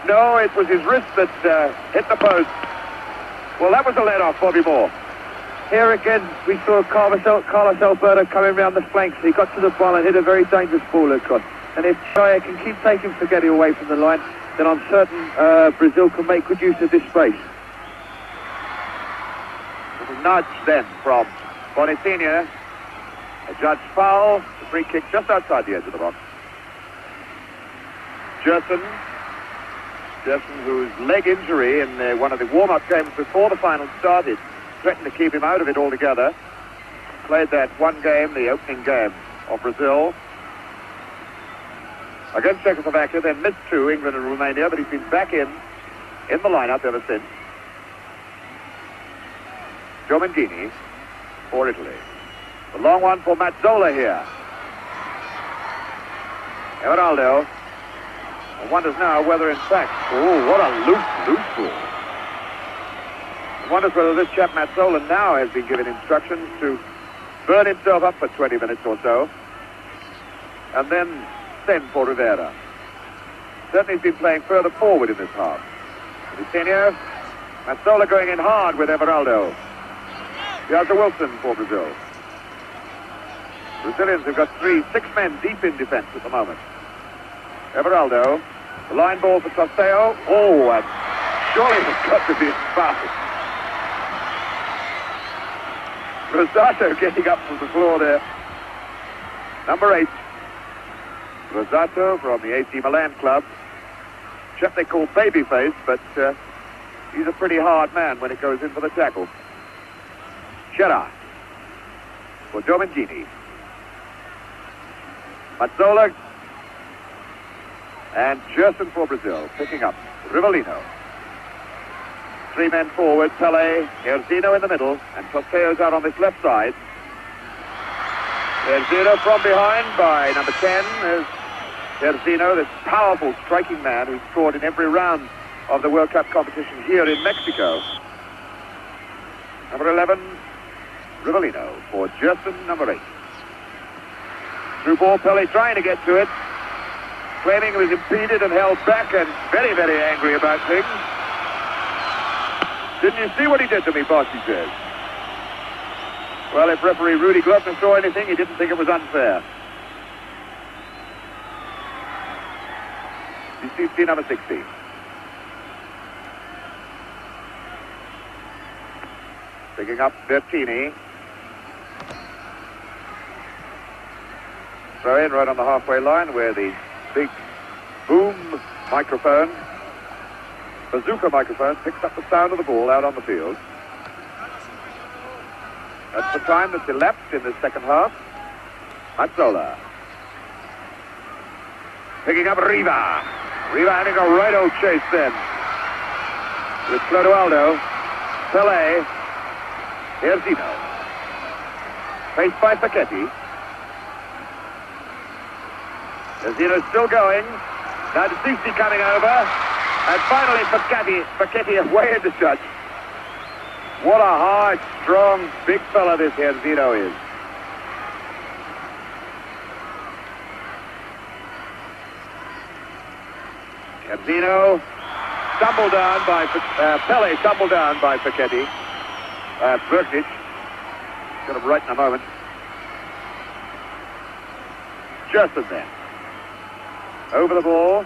No, it was his wrist that hit the post. Well, that was a let-off, Bobby Moore. Here again, we saw Carlos Alberto coming round the flanks. He got to the ball and hit a very dangerous ball across. And if Chaya can keep taking Spaghetti away from the line, then I'm certain Brazil can make good use of this space. Little nudge then from Boninsegna. A judged foul. The free kick just outside the edge of the box. Gérson, whose leg injury in one of the warm-up games before the final started threatened to keep him out of it altogether. Played that one game, the opening game of Brazil, against Czechoslovakia, then missed 2, England and Romania, but he's been back in the lineup ever since. Domenichini for Italy. The long one for Mazzola here. Everaldo. One wonders now whether in fact, oh, what a loose ball. One wonders whether this chap Mazzola now has been given instructions to burn himself up for 20 minutes or so, and then send for Rivera. Certainly he's been playing further forward in this half. Boninsegna, Mazzola going in hard with Everaldo. Here's Wilson for Brazil. Brazilians have got 6 men deep in defence at the moment. Everaldo, the line ball for Tosteo. Oh, and surely it's got to be a foul. Rosato getting up from the floor there. Number 8. Rosato from the AC Milan club. Chap they call Babyface, but he's a pretty hard man when it goes in for the tackle. Scherrer for Domingini. Mazzola and Gérson for Brazil, picking up Rivellino. 3 men forward, Pelé, Jairzinho in the middle, and Tosteo's out on this left side. Jairzinho from behind by number 10 is Jairzinho, this powerful striking man who's scored in every round of the World Cup competition here in Mexico. Number 11, Rivellino for Gérson, number 8. Through ball, Pelé trying to get to it, claiming he was impeded and held back and very, very angry about things. Didn't you see what he did to me, boss, he says. Well, if referee Rudy Glockner saw anything, he didn't think it was unfair. You see number 16. Picking up Bertini. Throw in right on the halfway line where the big boom microphone, bazooka microphone, picks up the sound of the ball out on the field. That's the time that's elapsed in the second half. Mazzola. Picking up Riva. Riva having a right old chase then. With Clodoaldo. Pelé. Jairzinho. Faced by Facchetti. Jairzinho still going. Now D'Soucy coming over. And finally Facchetti away in the touch. What a hard, strong, big fella this Jairzinho is. Jairzinho stumbled down by Pelé, stumbled down by Facchetti. Verkic. Got him right in a moment. Gérson then. Over the ball.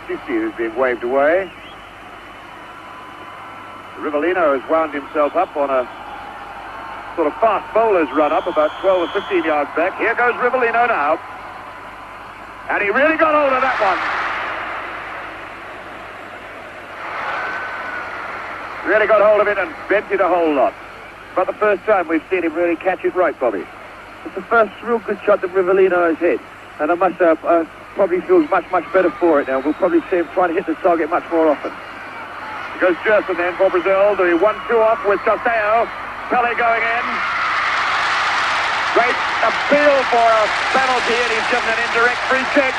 D'Soucy is being waved away. Rivellino has wound himself up on a sort of fast bowler's run up about 12 or 15 yards back. Here goes Rivellino now. And he really got hold of that one. Really got hold of it and bent it a whole lot. About the first time we've seen him really catch it right, Bobby. It's the first real good shot that Rivellino has hit. And I must probably feels much, much better for it now. We'll probably see him trying to hit the target much more often. Goes Gérson then for Brazil. The 1-2 off with Tosteo. Pelé going in. Great appeal for a penalty, and he's given an indirect free kick.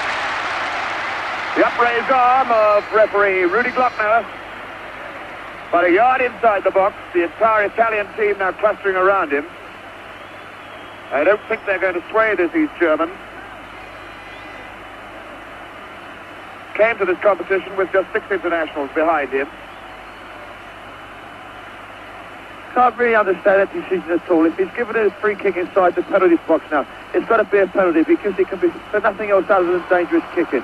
The upraised arm of referee Rudy Glockner. About a yard inside the box. The entire Italian team now clustering around him. I don't think they're going to sway this East German. Came to this competition with just 6 internationals behind him. Can't really understand that decision at all. If he's given a free kick inside the penalty box now, it's got to be a penalty because it can be for nothing else other than dangerous kicking.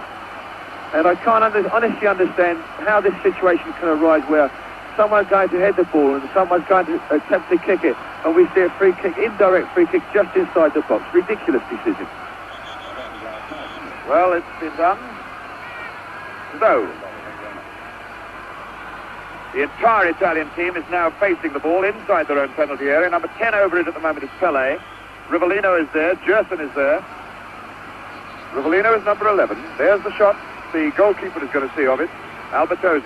And I can't honestly understand how this situation can arise where someone's going to head the ball and someone's going to attempt to kick it, and we see a free kick, indirect free kick, just inside the box. Ridiculous decision. Well, it's been done. So, the entire Italian team is now facing the ball inside their own penalty area. Number 10 over it at the moment is Pelé. Rivellino is there. Gérson is there. Rivellino is number 11. There's the shot the goalkeeper is going to see of it. Alberto.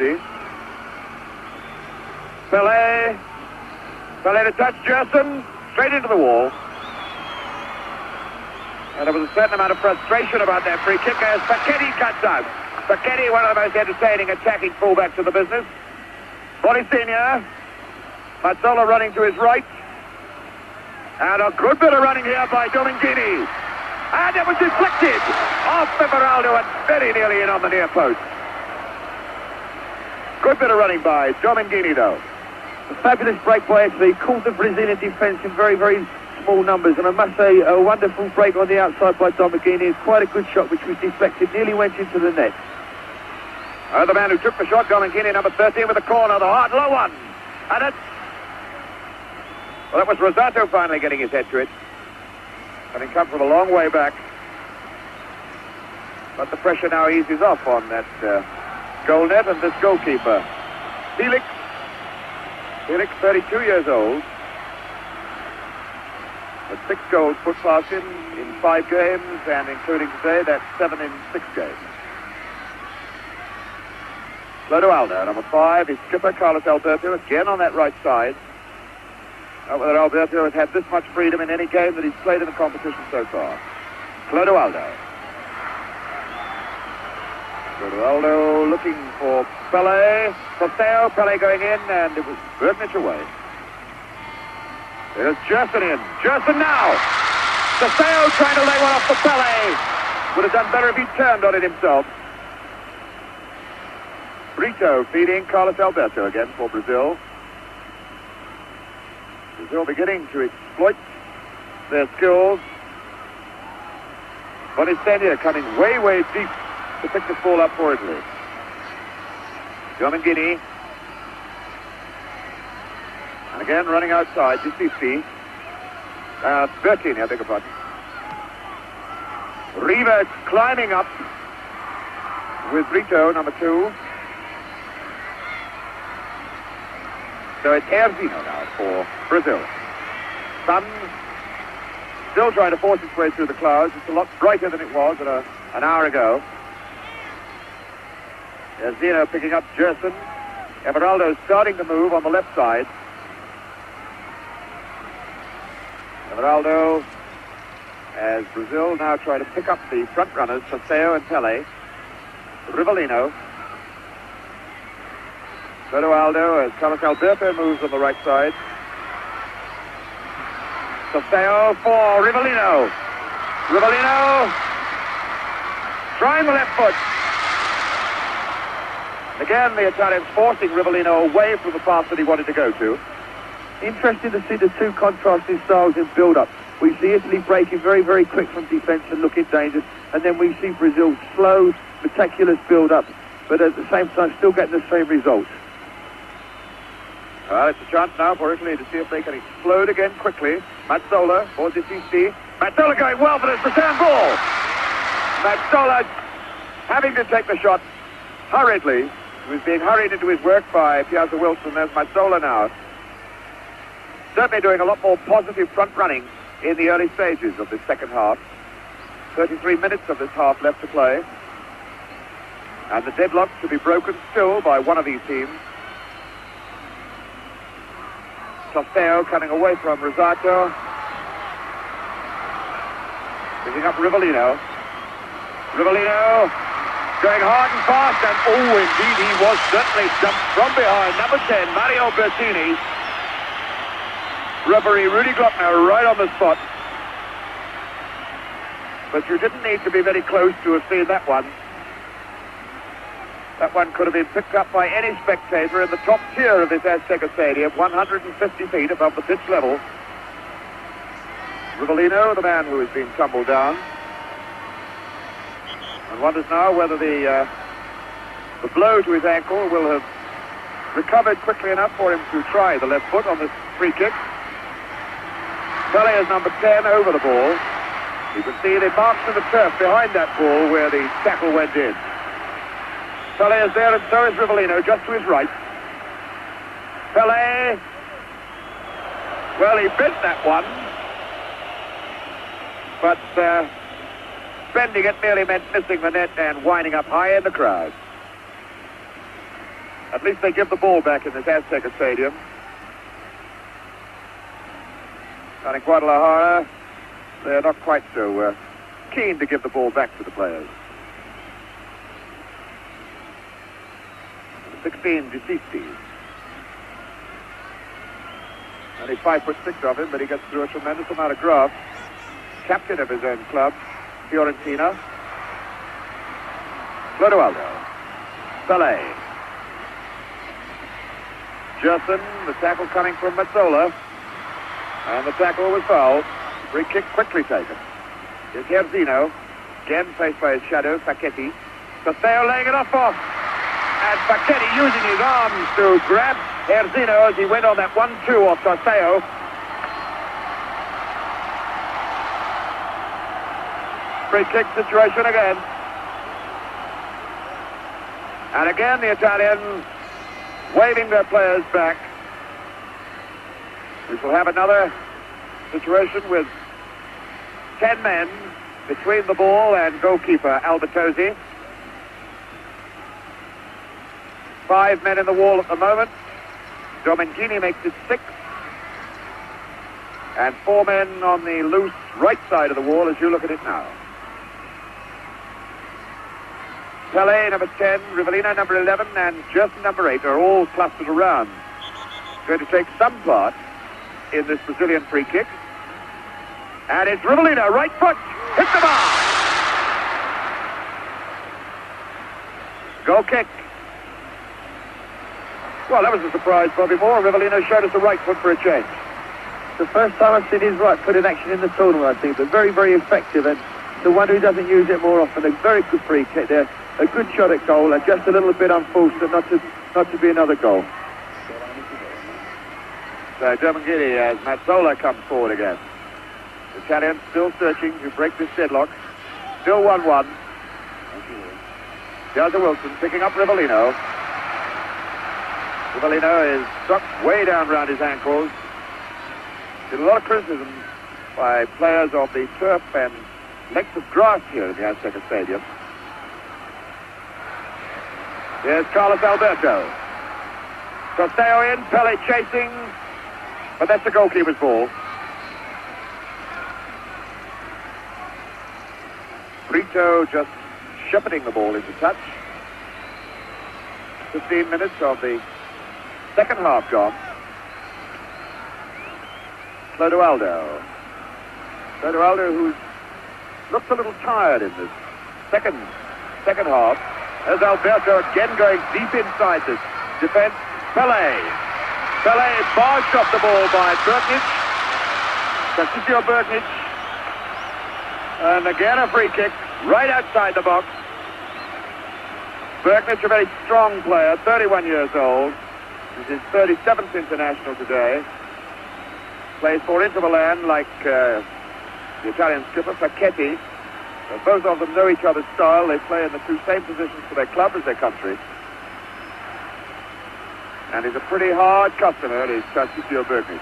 Pelé. Pelé to touch Gérson. Straight into the wall. And there was a certain amount of frustration about that free kick as Facchetti cuts out. Facchetti, one of the most entertaining attacking fullbacks in the business. Boninsegna. Mazzola running to his right. And a good bit of running here by Domingini. And it was deflected off Everaldo and very nearly in on the near post. Good bit of running by Domingini, though. A fabulous break by Italy. Caught the Brazilian defence in very, very small numbers. And I must say, a wonderful break on the outside by Domagini. It's quite a good shot, which was deflected, nearly went into the net. The man who took the shot, Domagini, number 13, with a corner, the hard low one. And it's... Well, that was Rosato finally getting his head to it. Having come from a long way back. But the pressure now eases off on that goal net and this goalkeeper. Felix, 32 years old. With 6 goals put past him in 5 games, and including today, that's 7 in 6 games. Clodoaldo, number 5, his skipper, Carlos Alberto, again on that right side. Not whether Alberto has had this much freedom in any game that he's played in the competition so far. Clodoaldo. Clodoaldo looking for Pelé. Soseo, Pelé going in, and it was Bernich away. There's Gérson in. Gérson now! Soseo trying to lay one off for Pelé. Would have done better if he'd turned on it himself. Brito feeding Carlos Alberto again for Brazil. Brazil beginning to exploit their skills. Boninsegna coming way, way deep to pick this ball up for Italy. Domagini. And again running outside, Bertini, I beg your pardon. Riva climbing up with Brito, number 2. So it's Jairzinho now for Brazil. Sun still trying to force its way through the clouds. It's a lot brighter than it was an hour ago. Jairzinho picking up Gérson. Everaldo starting to move on the left side. Everaldo, as Brazil now try to pick up the front runners, Soseo and Pelé. Rivellino. Clodoaldo as Carlos Alberto moves on the right side. Soseo for Rivellino. Rivellino trying the left foot. Again, the Italians forcing Rivellino away from the path that he wanted to go to. Interesting to see the 2 contrasting styles in build-up. We see Italy breaking very, very quick from defence and looking dangerous, and then we see Brazil slow, meticulous build-up, but at the same time still getting the same results. Well, it's a chance now for Italy to see if they can explode again quickly. Mazzola for Decisi. Mazzola going well for this return ball. Mazzola having to take the shot hurriedly. He was being hurried into his work by Piazza Wilson. There's Mazzola now. Certainly doing a lot more positive front running in the early stages of this second half. 33 minutes of this half left to play. And the deadlock to be broken still by one of these teams. Soseo coming away from Rosato. Picking up Rivellino. Rivellino going hard and fast, and oh, indeed, he was certainly jumped from behind. Number 10, Mario Bertini. Referee Rudy Glockner right on the spot. But you didn't need to be very close to have seen that one. That one could have been picked up by any spectator in the top tier of this Azteca Stadium, 150 feet above the pitch level. Rivellino, the man who has been tumbled down, and wonders now whether the blow to his ankle will have recovered quickly enough for him to try the left foot on this free kick. Pelé is number 10 over the ball. You can see the marks in the turf behind that ball where the tackle went in. Pelé is there, and so is Rivellino, just to his right. Pelé, well, he bent that one, but bending it merely meant missing the net and winding up high in the crowd. At least they give the ball back in this Azteca Stadium. And in Guadalajara, they're not quite so keen to give the ball back to the players. 16, Decisi. Only 5'6" of him, but he gets through a tremendous amount of graft. Captain of his own club, Fiorentina. Clodoaldo. Pelé. Gérson, the tackle coming from Mazzola. And the tackle was fouled. Free kick quickly taken. Here's Jairzinho. Again faced by his shadow, Facchetti. Casteo laying it off. And Facchetti using his arms to grab Jairzinho as he went on that 1-2 off Casteo. Free kick situation again. And again the Italians waving their players back. We shall have another situation with 10 men between the ball and goalkeeper Alberto. 5 men in the wall at the moment. Domengini makes it 6. And 4 men on the loose right side of the wall as you look at it now. Pelé, number 10, Rivellino, number 11, and Gérson, number 8, are all clustered around. Going to take some part in this Brazilian free kick. And it's Rivellino, right foot, hit the bar! Goal kick. Well, that was a surprise, Bobby Moore. Rivellino showed us the right foot for a change. The first time I've seen his right foot in action in the tournament, I think, but very, very effective, and the one who doesn't use it more often. A very good free kick there, a good shot at goal, and just a little bit unfortunate not to be another goal. So Domengini as Mazzola comes forward again. The Italians still searching to break this deadlock. Still 1-1. Jairzinho Wilson picking up Rivellino. Rivellino is struck way down round his ankles. There's a lot of criticism by players of the turf and length of grass here in the Azteca Stadium. Here's Carlos Alberto. Casteo in, Pelé chasing, but that's the goalkeeper's ball. Brito just shepherding the ball into touch. 15 minutes of the second half gone. Clodoaldo. Clodoaldo, who looks a little tired in this second half. There's Alberto again going deep inside this defense. Pelé. Pelé barged off the ball by Berknich. Tarcisio Berknich. And again a free kick right outside the box. Berknich, a very strong player, 31 years old. This is his 37th international today. Plays for Inter Milan like the Italian skipper, Facchetti. Both of them know each other's style. They play in the two same positions for their club as their country. And he's a pretty hard customer, is Tarcisio Berknich.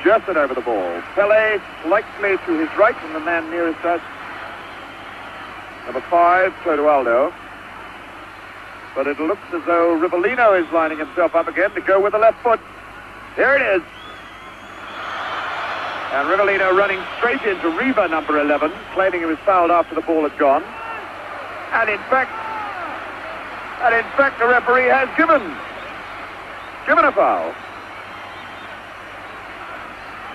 Gérson over the ball. Pelé slightly to his right from the man nearest us. Number 5, Clodoaldo. But it looks as though Rivellino is lining himself up again to go with the left foot. Here it is. And Rivellino running straight into Riva, number 11, claiming he was fouled after the ball had gone. And in fact, the referee has given a foul.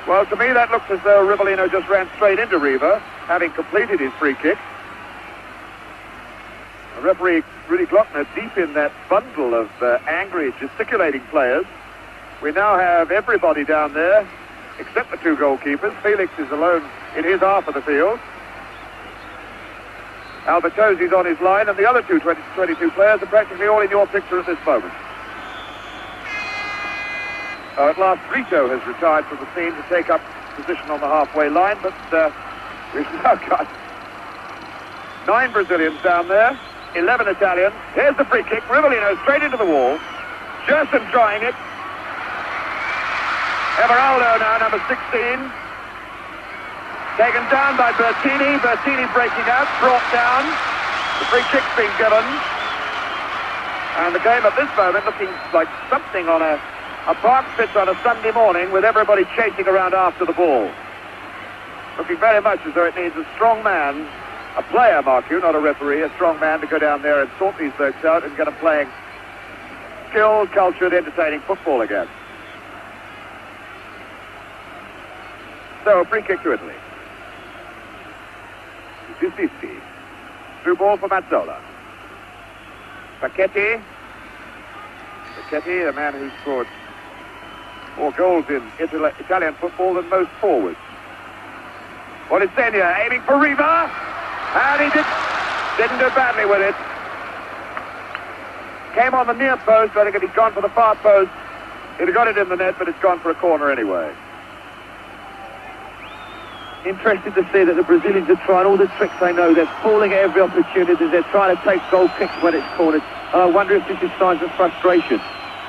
Well, to me, that looks as though Rivellino just ran straight into Riva, having completed his free kick. The referee, Rudy Glockner, deep in that bundle of angry, gesticulating players. We now have everybody down there, except the two goalkeepers. Felix is alone in his half of the field. Alberto's on his line, and the other 22 players are practically all in your picture at this moment. At last, Brito has retired from the scene to take up position on the halfway line, but we've now got 9 Brazilians down there, 11 Italians. Here's the free kick. Rivellino straight into the wall. Gérson trying it. Everaldo now, number 16. Taken down by Bertini. Bertini breaking out, brought down. The free kick's been given. And the game at this moment looking like something on a park pitch on a Sunday morning with everybody chasing around after the ball. Looking very much as though it needs a strong man, a player, mark you, not a referee, a strong man to go down there and sort these folks out and get them playing skilled, cultured, entertaining football again. So, a free kick to Italy. 50-50. Through ball for Mazzola. Facchetti. Facchetti, the man who scored more goals in Italian football than most forwards. Boninsegna aiming for Riva, and he didn't do badly with it. Came on the near post. I think if he'd gone for the far post, he'd have got it in the net, but it's gone for a corner anyway. Interesting to see that the Brazilians are trying all the tricks they know. They're falling at every opportunity. They're trying to take goal kicks when it's cornered. And I wonder if this is signs of frustration.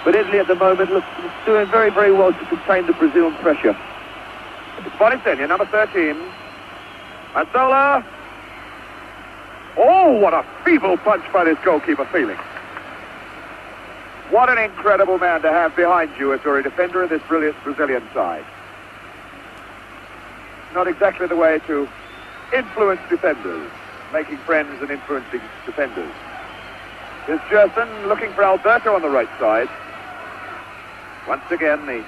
But Italy at the moment looks doing very, very well to contain the Brazilian pressure. It's Boninsegna, number 13. Mazzola. Oh, what a feeble punch by this goalkeeper, Felix. What an incredible man to have behind you if you're a defender of this brilliant Brazilian side. Not exactly the way to influence defenders, making friends and influencing defenders. Here's Gérson looking for Alberto on the right side. Once again, the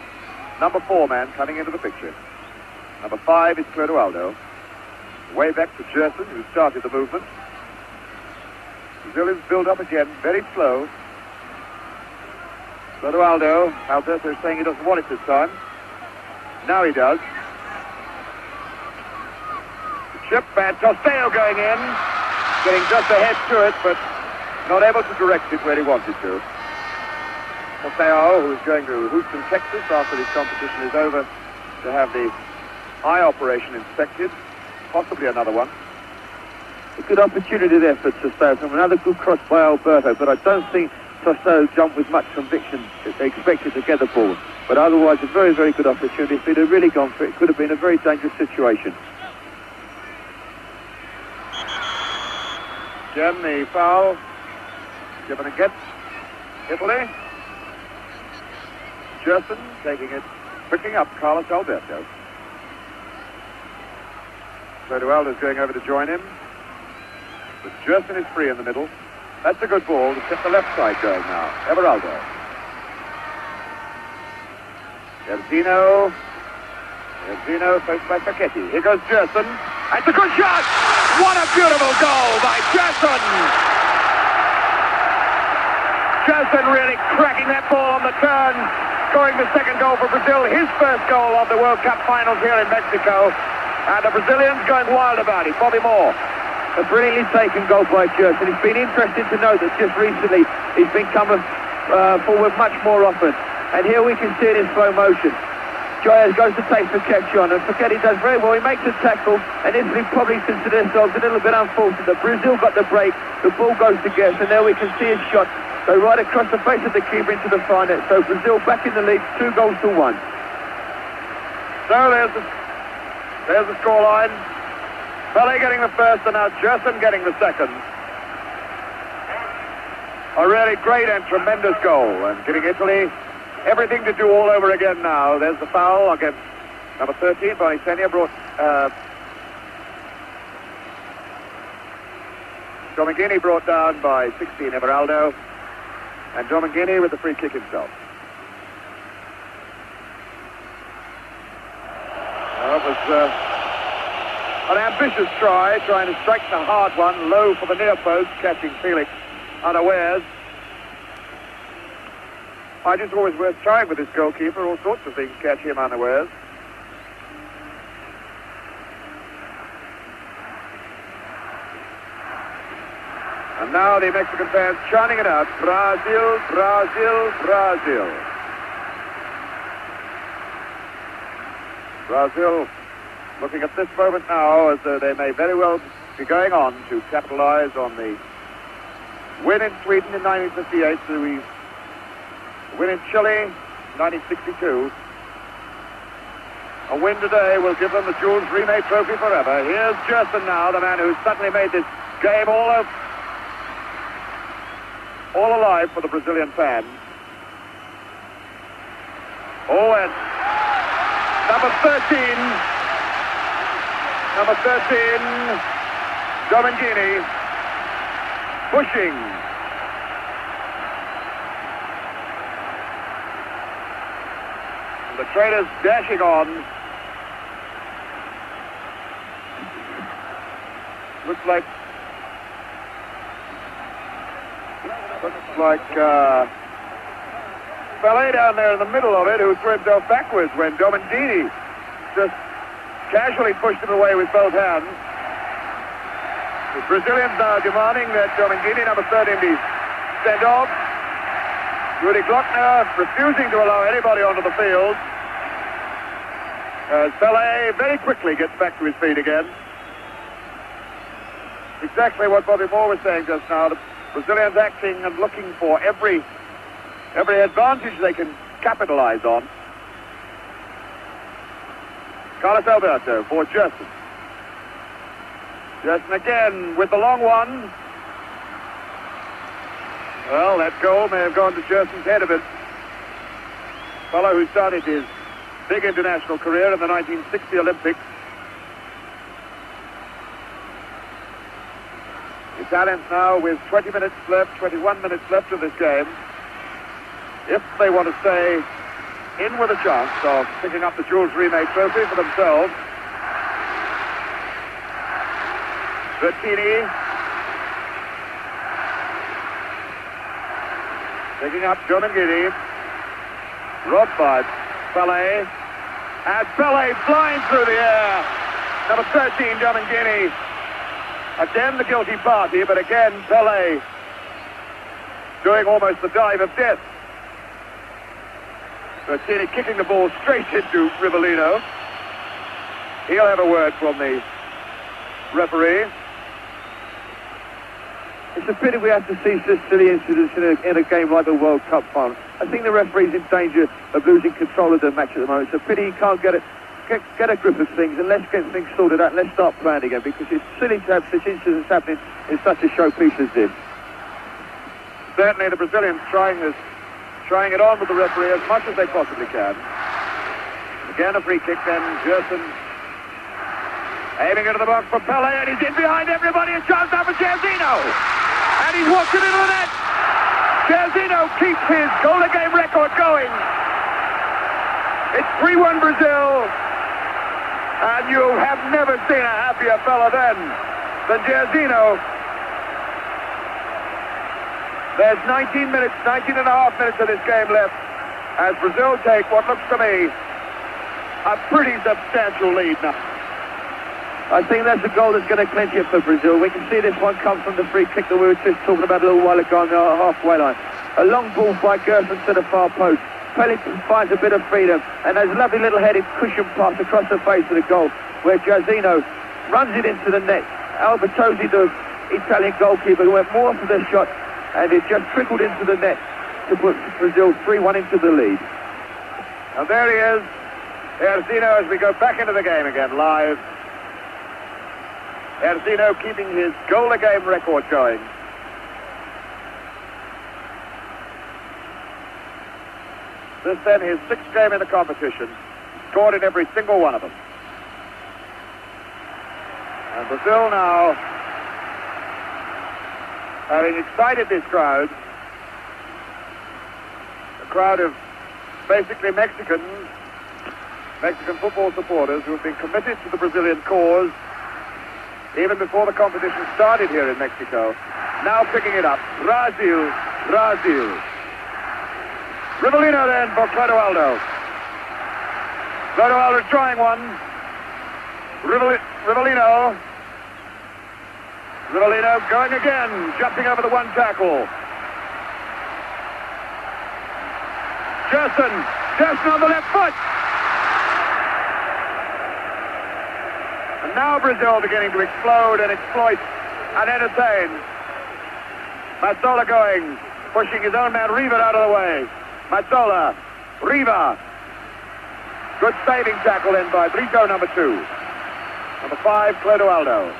number 4 man coming into the picture. Number 5 is Clodoaldo. Way back to Gérson, who started the movement. Brazilians build up again, very slow. Clodoaldo, Alberto is saying he doesn't want it this time. Now he does. Chip and Costello going in, getting just ahead to it, but not able to direct it where he wanted to. Costello, who is going to Houston, Texas, after this competition is over, to have the eye operation inspected, possibly another one. A good opportunity there for Costello from another good cross by Alberto, but I don't think Costello jumped with much conviction that they expected to get the ball. But otherwise, a very, very good opportunity. If he'd have really gone for it, it could have been a very dangerous situation. Again, the foul given against Italy. Gérson taking it, picking up Carlos Alberto. Clodoaldo's going over to join him. But Gérson is free in the middle. That's a good ball to set the left side going now. Everaldo. Jairzinho. Jairzinho, first by Sacchetti. Here goes Gérson. It's a good shot! What a beautiful goal by Gérson! Gérson really cracking that ball on the turn, scoring the second goal for Brazil, his first goal of the World Cup finals here in Mexico. And the Brazilians going wild about it. Bobby Moore. A brilliantly taken goal by Gérson. It's been interesting to note that just recently he's been coming forward much more often. And here we can see it in slow motion. Jair goes to take Sacchetti on, and Sacchetti does very well. He makes a tackle, and Italy probably consider themselves a little bit unfortunate. Brazil got the break, the ball goes to Gérson, and there we can see his shot go right across the face of the keeper into the far net. So Brazil back in the lead, 2-1. So there's the scoreline. Pelé getting the first, and now Gérson getting the second. A really great and tremendous goal, and giving Italy everything to do all over again now. There's the foul against number 13. Boninsegna brought Domingini brought down by 16, Everaldo. And Domingini with the free kick himself. Well, it was an ambitious try, trying to strike the hard one, low for the near post, catching Felix unawares. I just always worth trying with this goalkeeper. All sorts of things catch him unawares. And now the Mexican fans chanting it out. Brazil, Brazil, Brazil. Brazil looking at this moment now as though they may very well be going on to capitalize on the win in Sweden in 1958, the win in Chile 1962. A win today will give them the Jules Rimet Trophy forever. Here's Gérson now, the man who suddenly made this game all alive for the Brazilian fans. Oh, and number 13, Domingini, pushing. The traders dashing on. Looks like Pelé down there in the middle of it, who threw himself backwards when Boninsegna just casually pushed him away with both hands. The Brazilians now demanding that Boninsegna, number 13, be sent off. Rudy Glockner refusing to allow anybody onto the field. As Pelé very quickly gets back to his feet again. Exactly what Bobby Moore was saying just now. The Brazilians acting and looking for every advantage they can capitalize on. Carlos Alberto for Gérson. Gérson again with the long one. Well, that goal may have gone to Gerson's head a bit. Fellow who started his big international career in the 1960 Olympics. The Italians now with 20 minutes left, 21 minutes left of this game. If they want to stay in with a chance of picking up the Jules Rimet trophy for themselves. Bertini picking up Boninsegna. Robbed by Pelé. And Pelé flying through the air. Number 13, Boninsegna. Again the guilty party, but again Pelé doing almost the dive of death. Bertini kicking the ball straight into Rivellino. He'll have a word from the referee. It's a pity we have to see such silly incidents in a game like the World Cup final. I think the referee's in danger of losing control of the match at the moment. It's a pity he can't get a grip of things, and let's get things sorted out and let's start playing again, because it's silly to have such incidents happening in such a showpiece as this. Certainly the Brazilians trying it on with the referee as much as they possibly can. Again a free kick then, Gérson aiming into the box for Pelé, and he's in behind everybody. A chance now for Jairzinho, and he's walked it into the net. Jairzinho keeps his goal-a-game record going. It's 3-1 Brazil, and you have never seen a happier fella than Jairzinho. There's 19 and a half minutes of this game left as Brazil take what looks to me a pretty substantial lead now. I think that's a goal that's going to clinch it for Brazil. We can see this one come from the free kick that we were just talking about a little while ago on the halfway line. A long ball by Gérson to the far post. Pelé finds a bit of freedom, and there's a lovely little headed cushion pass across the face of the goal where Jairzinho runs it into the net. Alberto, the Italian goalkeeper, went more for the shot, and it just trickled into the net to put Brazil 3-1 into the lead. And there he is, Jairzinho, as we go back into the game again live. Jairzinho keeping his goal-a-game record going. This then his sixth game in the competition. Scored in every single one of them. And Brazil now, having excited this crowd, a crowd of basically Mexican football supporters who have been committed to the Brazilian cause even before the competition started here in Mexico. Now picking it up. Brasil. Rivellino then for Clodoaldo. Clodoaldo trying one. Rivellino going again, jumping over the one tackle. Gérson on the left foot. And now Brazil beginning to explode and exploit and entertain. Mazzola going, pushing his own man Riva out of the way. Mazzola, Riva. Good saving tackle in by Brito, number 2. Number 5, Clodoaldo.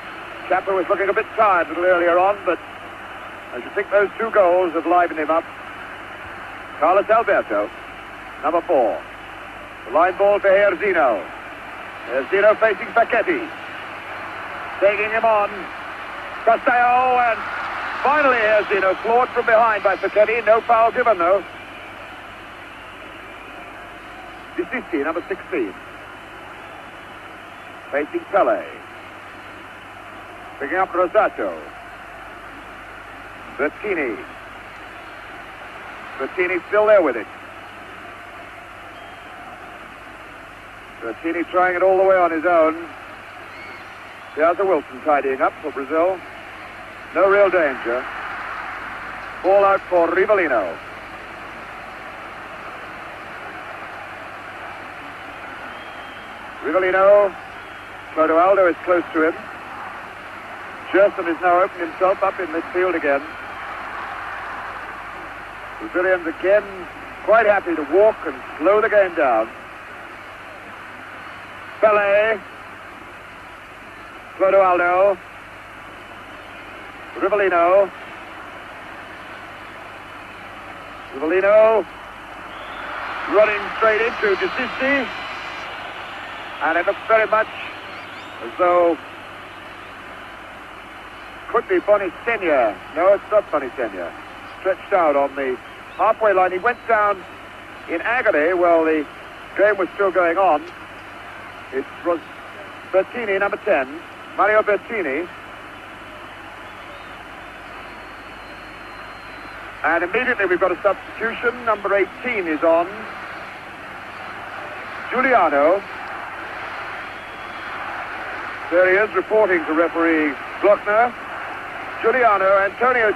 Chapper was looking a bit tired a little earlier on, but I should think those 2 goals have livened him up. Carlos Alberto, number 4. The line ball for Jairzinho. Jairzinho facing Paquetti. Taking him on. Castello, and finally Jairzinho floored from behind by Paquetti. No foul given, though. Disisti, number 16. Facing Pelé. Picking up Rosato. Bertini still there with it. Bertini trying it all the way on his own. There's a Wilson tidying up for Brazil. No real danger. Ball out for Rivellino. Rivellino. Clodoaldo is close to him. Gérson has now opened himself up in midfield again. Brazilians again quite happy to walk and slow the game down. Pelé. Clodoaldo. Rivellino. Rivellino running straight into Desisti. And it looks very much as though could be Boninsegna. No, it's not Boninsegna. Stretched out on the halfway line. He went down in agony while the game was still going on. It was Bertini, number 10. Mario Bertini. And immediately we've got a substitution. Number 18 is on. Giuliano. There he is, reporting to referee Glockner. Giuliano, Antonio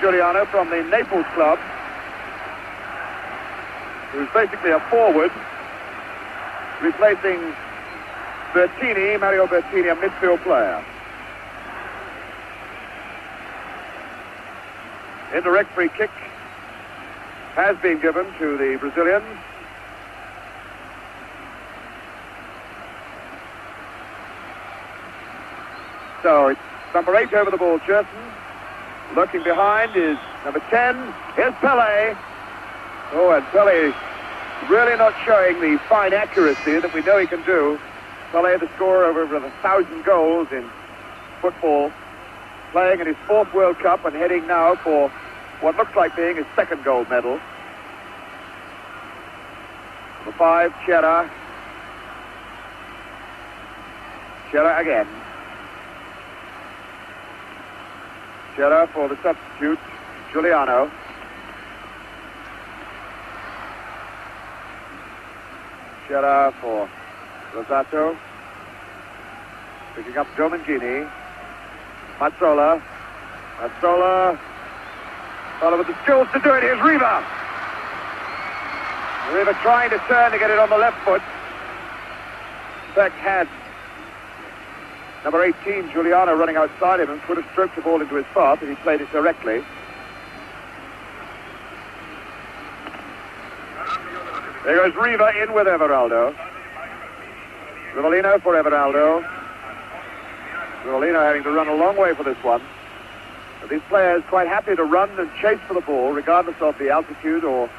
Giuliano from the Naples club, who's basically a forward, replacing Bertini, Mario Bertini, a midfield player. Indirect free kick has been given to the Brazilians. So it's number 8 over the ball, Gérson. Lurking behind is number 10. Here's Pelé. Oh, and Pelé really not showing the fine accuracy that we know he can do. Pelé, the scorer of over 1,000 goals in football, playing in his 4th World Cup and heading now for what looks like being his 2nd gold medal. Number 5, Chera. Chera again. Chera for the substitute, Giuliano. Chera for Rosato. Picking up Domingini. Mazzola. Mazzola. Follow with the skills to do it. Here's Riva. Riva trying to turn to get it on the left foot. In fact, had number 18, Giuliano, running outside him and could have stroked the ball into his path if he played it directly. There goes Riva in with Everaldo. Rivellino for Everaldo. Rivellino having to run a long way for this one. But these players quite happy to run and chase for the ball, regardless of the altitude or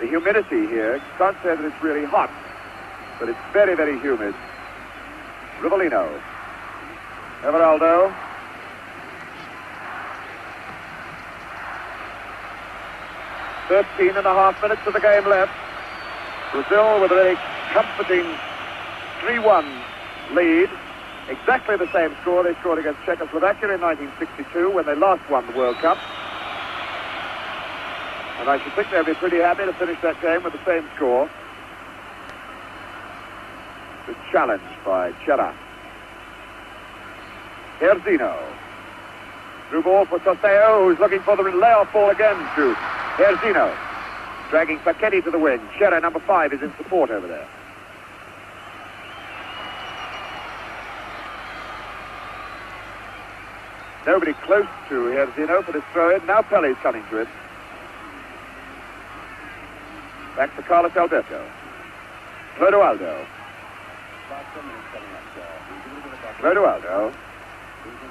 the humidity here. You can't say that it's really hot, but it's very, very humid. Rivellino. Everaldo. Thirteen and a half minutes of the game left. Brazil with a very comforting 3-1 lead. Exactly the same score they scored against Czechoslovakia in 1962 when they last won the World Cup. And I should think they'll be pretty happy to finish that game with the same score. It's challenged by Chera. Jairzinho. Through ball for Toseo, who's looking for the layoff ball again to Jairzinho. Dragging Facchetti to the wing. Chera, number 5, is in support over there. Nobody close to Jairzinho for this throw-in. Now Pelé's coming to it. Back to Carlos Alberto. Clodoaldo. Clodoaldo.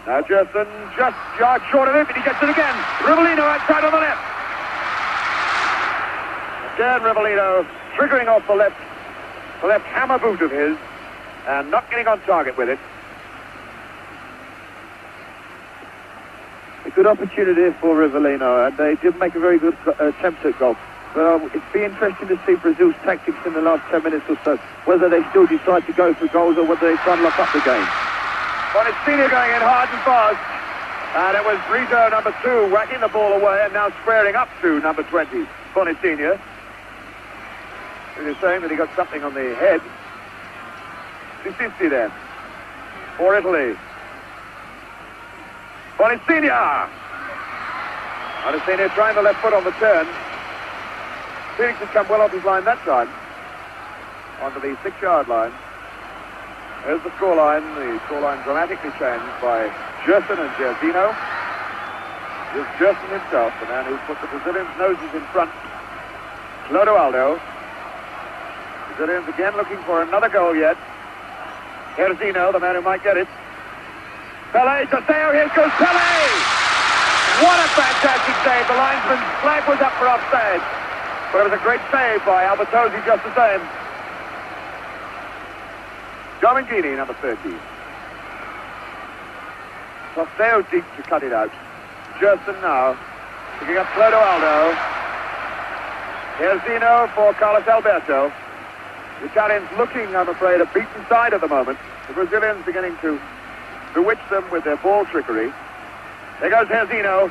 Now Gérson just yards short of him, and he gets it again. Rivellino outside on the left. Again, Rivellino triggering off the left hammer boot of his, and not getting on target with it. A good opportunity for Rivellino, and they did make a very good attempt at goal. But it'd be interesting to see Brazil's tactics in the last 10 minutes or so, whether they still decide to go for goals or whether they try and lock up the game. Boninsegna going in hard and fast, and it was Rizzo, number 2, whacking the ball away and now squaring up to number 20, Boninsegna. He was saying that he got something on the head. Sisisti then. For Italy. Boninsegna. Boninsegna trying the left foot on the turn. Felix had come well off his line that time. Onto the 6-yard line. There's the scoreline. The scoreline dramatically changed by Gérson and Jairzinho. Here's Gérson himself, the man who put the Brazilians' noses in front. Clodoaldo. Brazilians again looking for another goal yet. Jairzinho, the man who might get it. Pelé, Joseo, here goes Pelé! What a fantastic save. The linesman's flag was up for offside. But it was a great save by Alberto just the same. Boninsegna, number 30. Joseo deep to cut it out. Gérson now. Picking up Clodoaldo. Jairzinho for Carlos Alberto. The Italians looking, I'm afraid, a beaten side at the moment. The Brazilians beginning to bewitch them with their ball trickery. There goes Jairzinho.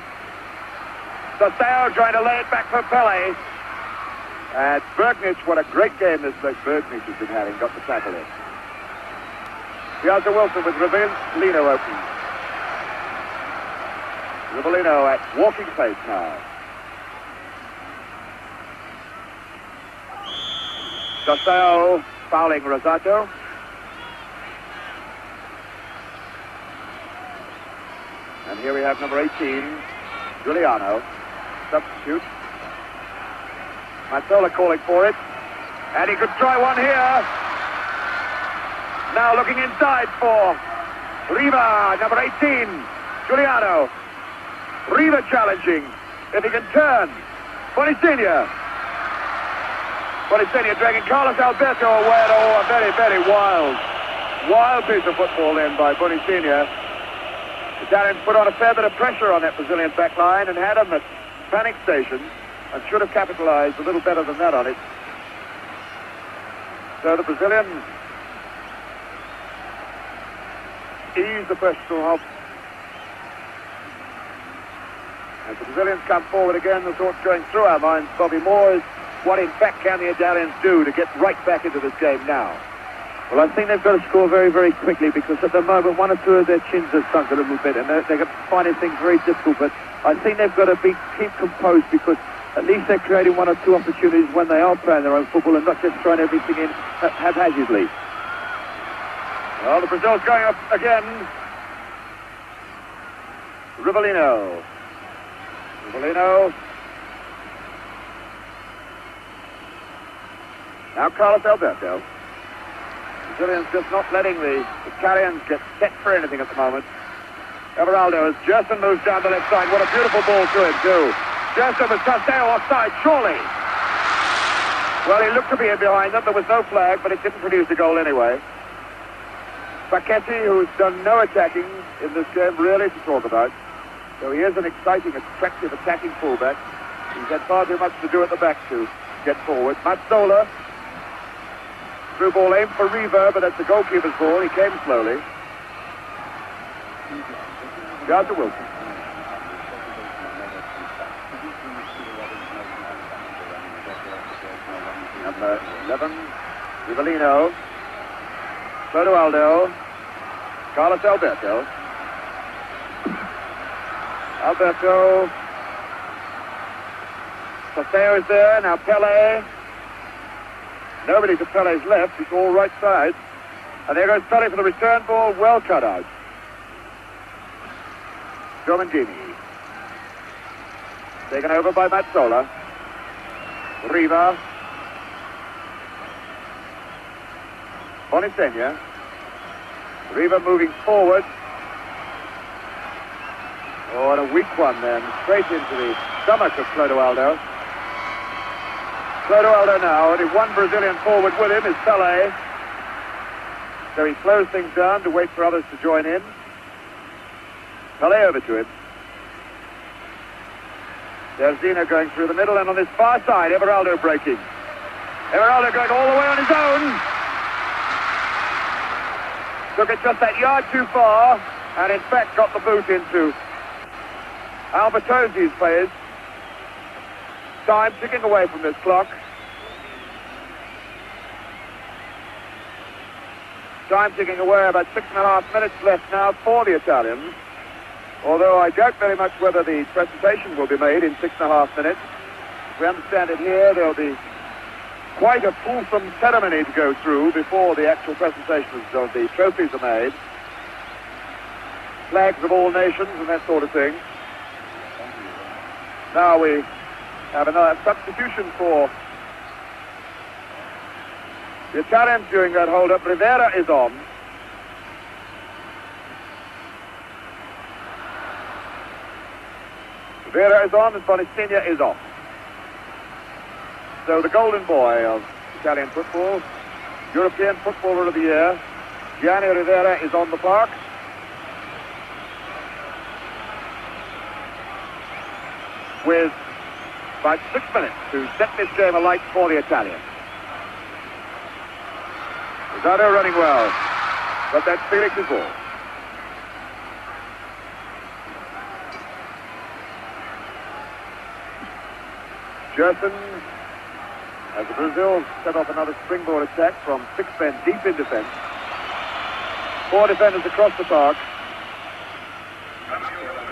Joseo trying to lay it back for Pelé. And Bergnich, what a great game this Bergnich has been having, got the tackle in. Piazza Wilson with Rivellino open. Rivellino at walking pace now. Joseo fouling Rosato. And here we have number 18, Giuliano, substitute. Mazzola calling for it. And he could try one here. Now looking inside for Riva, number 18, Giuliano. Riva challenging, if he can turn. Boninsegna. Boninsegna dragging Carlos Alberto away. Oh, a very, very wild piece of football then by Boninsegna. The Italians put on a fair bit of pressure on that Brazilian back line and had them at panic station and should have capitalized a little better than that on it. So the Brazilians ease the pressure off. As the Brazilians come forward again, the thoughts going through our minds, Bobby Moore, is what in fact can the Italians do to get right back into this game now? Well, I think they've got to score very, very quickly because at the moment one or two of their chins have sunk a little bit and they're finding things very difficult. But I think they've got to keep composed because at least they're creating one or two opportunities when they are playing their own football and not just throwing everything in haphazardly. Well, the Brazil's going up again. Rivellino. Now Carlos Alberto. Brazilians just not letting the Italians get set for anything at the moment. Everaldo as Gérson moves down the left side. What a beautiful ball to him too. Gérson with Joseo offside, surely. Well, he looked to be in behind them. There was no flag, but it didn't produce a goal anyway. Paquetti, who's done no attacking in this game, really to talk about. So he is an exciting, attractive attacking fullback. He's had far too much to do at the back to get forward. Mazzola. Through ball aimed for Riva, but that's the goalkeeper's ball. He came slowly. Down to Wilson. Number 11, Rivellino. Clodoaldo. Carlos Alberto. Joseo is there. Now Pelé. Nobody to Pelé's left. It's all right side. And there goes Pelé for the return ball. Well cut out. Boninsegna. Taken over by Mazzola. Riva. Boninsegna. Riva moving forward. Oh, and a weak one then. Straight into the stomach of Clodoaldo. Clodoaldo now, only one Brazilian forward with him is Pelé. So he slows things down to wait for others to join in. Pelé over to him. Jairzinho going through the middle, and on this far side, Everaldo breaking. Everaldo going all the way on his own. Took it just that yard too far, and in fact got the boot into Alberto's players. Time ticking away from this clock. Time ticking away, about 6.5 minutes left now for the Italians. Although I doubt very much whether the presentation will be made in 6.5 minutes. As we understand it here, there'll be quite a fulsome ceremony to go through before the actual presentations of the trophies are made. Flags of all nations and that sort of thing. Now we have another substitution for the Italians during that hold-up. Rivera is on. Rivera is on and Boninsegna is off. So the golden boy of Italian football, European Footballer of the Year, Gianni Rivera is on the park. With about 6 minutes to set this game alight for the Italians. Rosado running well, but that's Felix's ball. Gérson, as the Brazil set off another springboard attack from 6 men deep in defense. 4 defenders across the park.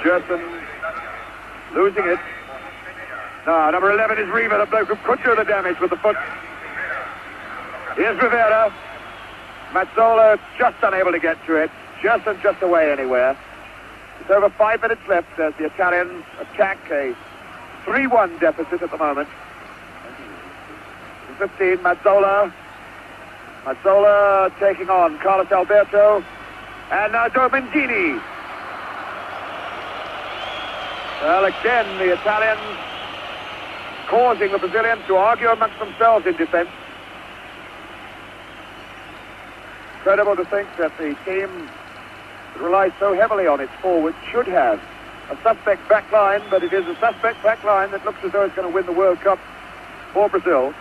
Gérson losing it. Now, number 11 is Riva, the bloke who could do the damage with the foot. Here's Rivera. Mazzola just unable to get to it. Gérson just away anywhere. It's over 5 minutes left as the Italians attack a 3-1 deficit at the moment. 15, Mazzola. Mazzola taking on Carlos Alberto. And now Domingini. Well, again, the Italians causing the Brazilians to argue amongst themselves in defense. Incredible to think that the team that relies so heavily on its forwards should have a suspect back line, but it is a suspect back line that looks as though it's going to win the World Cup for Brazil,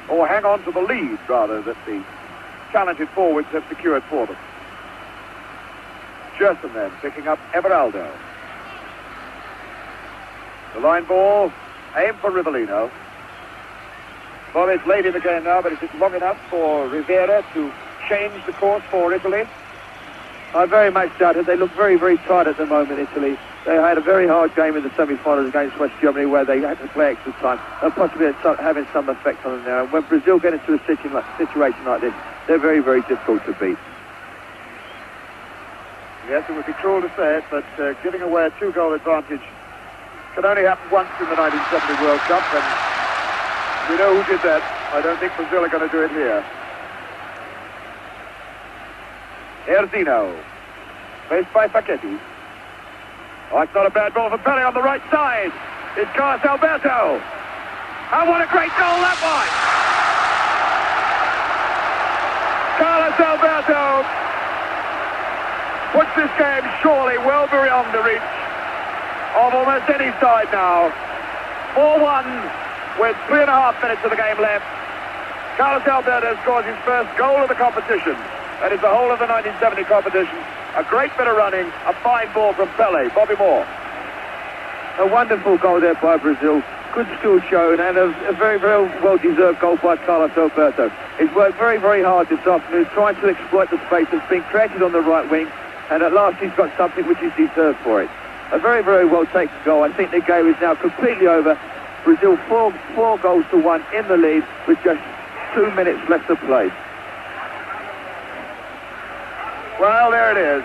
or hang on to the lead, rather, that the talented forwards have secured for them. Gérson then picking up Everaldo. The line ball, aim for Rivellino. Well, it's late in the game now, but is it long enough for Rivera to change the course for Italy? I very much doubt it. They look very, very tight at the moment, Italy. They had a very hard game in the semi-finals against West Germany where they had to play extra time. They'll possibly having some effect on them now. And when Brazil get into a situation like this, they're very, very difficult to beat. Yes, it would be cruel to say it, but giving away a 2-goal advantage can only happen once in the 1970 World Cup, and we know who did that. I don't think Brazil are going to do it here. Jairzinho, faced by Facchetti. Oh, it's not a bad ball for Pelé on the right side. It's Carlos Alberto. And what a great goal that was! Carlos Alberto puts this game surely well beyond the reach of almost any side now. 4-1 with 3.5 minutes of the game left. Carlos Alberto scores his first goal of the competition. That is the whole of the 1970 competition. A great bit of running, a fine ball from Pelé. Bobby Moore. A wonderful goal there by Brazil. Good skill shown and a very, very well-deserved goal by Carlos Alberto. He's worked very, very hard this afternoon trying to exploit the space that's been created on the right wing, and at last he's got something which is deserved for it. A very, very well-taken goal. I think the game is now completely over. Brazil 4 goals to 1 in the lead with just 2 minutes left to play. Well, there it is.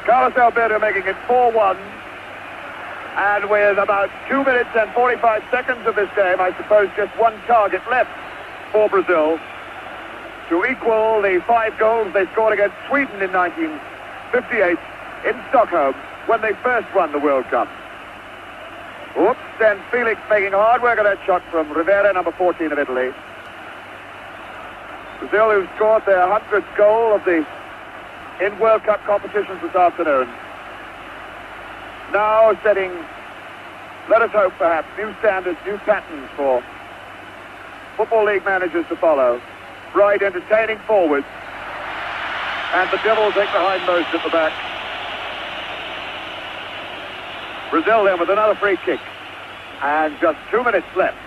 Carlos Alberto making it 4-1. And with about 2 minutes and 45 seconds of this game, I suppose just one target left for Brazil to equal the 5 goals they scored against Sweden in 1958 in Stockholm when they first won the World Cup. Whoops, and Felix making hard work of that shot from Rivera, number 14 of Italy. Brazil, who scored their 100th goal of the in World Cup competitions this afternoon. Now setting, let us hope perhaps, new standards, new patterns for Football League managers to follow. Bright, entertaining forwards. And the Devils take the hindmost at the back. Brazil then with another free kick. And just 2 minutes left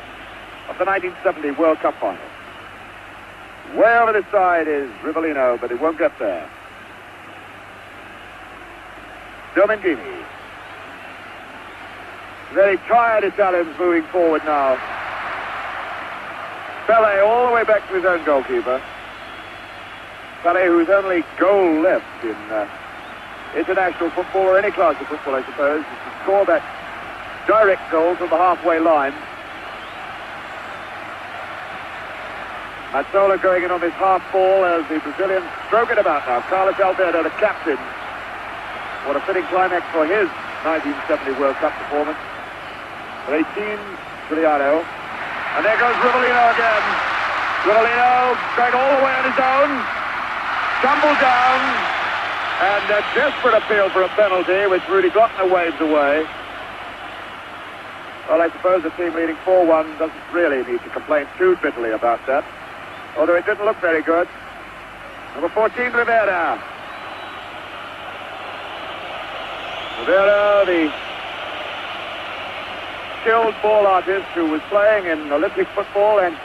of the 1970 World Cup final. Way over this side is Rivellino, but it won't get there. Domingini. Very tired Italians moving forward now. Pelé all the way back to his own goalkeeper. Pelé, whose only goal left in international football, or any class of football, I suppose, is to score that direct goal from the halfway line. Mazzola going in on this half ball as the Brazilians stroke it about now. Carlos Alberto, the captain. What a fitting climax for his 1970 World Cup performance. 18, Giuliano. And there goes Rivellino again. Rivellino going all the way on his own. Tumbled down. And a desperate appeal for a penalty, which Rudy Glockner waves away. Well, I suppose the team leading 4-1 doesn't really need to complain too bitterly about that. Although it didn't look very good. Number 14, Rivera. Rivera, the skilled ball artist who was playing in Olympic football and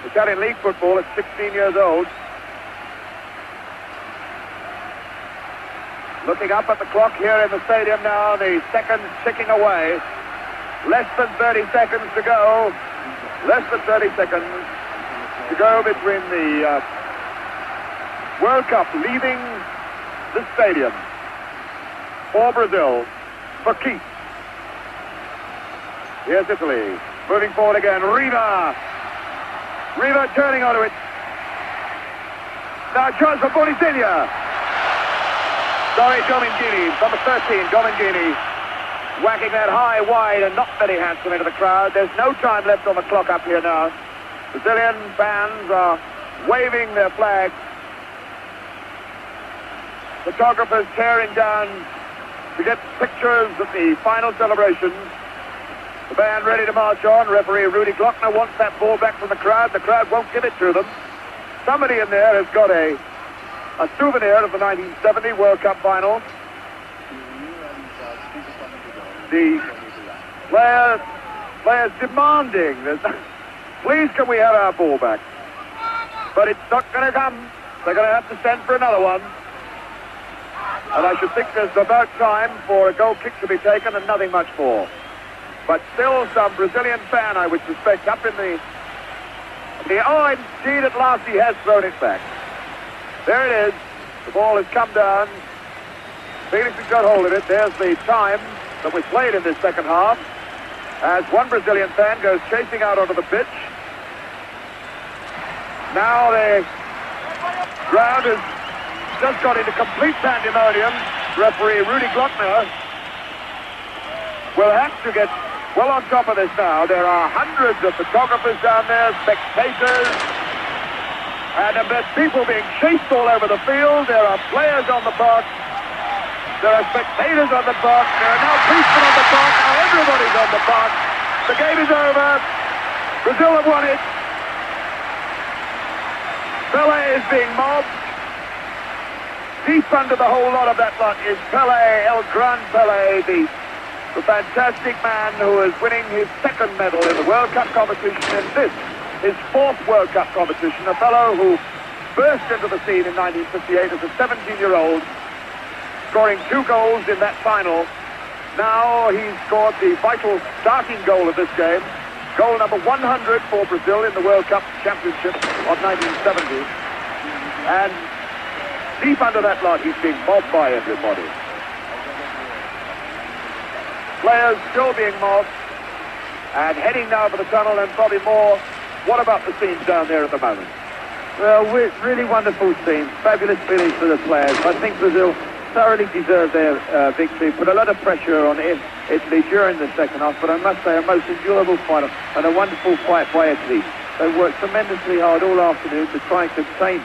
Italian league football at 16 years old. Looking up at the clock here in the stadium now, the seconds ticking away. Less than 30 seconds to go. Less than 30 seconds to go between the World Cup leaving the stadium for Brazil, for keeps. Here's Italy, moving forward again. Riva turning onto it. Now a chance for Boninsegna. Sorry, Domingini, number 13, Domingini. Whacking that high, wide, and not very handsome into the crowd. There's no time left on the clock up here now. Brazilian fans are waving their flags. Photographers tearing down to get pictures of the final celebrations. The band ready to march on. Referee Rudy Glockner wants that ball back from the crowd. The crowd won't give it to them. Somebody in there has got a souvenir of the 1970 World Cup final. The players demanding that, please can we have our ball back? But it's not going to come. They're going to have to send for another one. And I should think there's about time for a goal kick to be taken and nothing much more. But still some Brazilian fan, I would suspect, up in the oh, indeed, at last he has thrown it back. There it is. The ball has come down. Felix has got hold of it. There's the time that was played in this second half, as one Brazilian fan goes chasing out onto the pitch. Now the ground has just got into complete pandemonium. Referee Rudy Glockner will have to get well on top of this now. There are hundreds of photographers down there, spectators, and there's people being chased all over the field. There are players on the park. There are spectators on the park. There are now policemen on the park. Now everybody's on the park. The game is over. Brazil have won it. Pelé is being mobbed. Deep under the whole lot of that lot is Pelé, El Gran Pelé, the fantastic man who is winning his second medal in the World Cup competition, and this, his fourth World Cup competition. A fellow who burst into the scene in 1958 as a 17-year-old, scoring 2 goals in that final. Now he's scored the vital starting goal of this game, goal number 100 for Brazil in the World Cup Championship of 1970. And deep under that lot, he's being mobbed by everybody. Players still being mobbed, and heading now for the tunnel, and probably more. What about the scenes down there at the moment? Well, really wonderful scenes, fabulous feelings for the players. I think Brazil thoroughly deserved their victory, put a lot of pressure on Italy during the second half, but I must say a most enjoyable final and a wonderful fight by Italy. They worked tremendously hard all afternoon to try and contain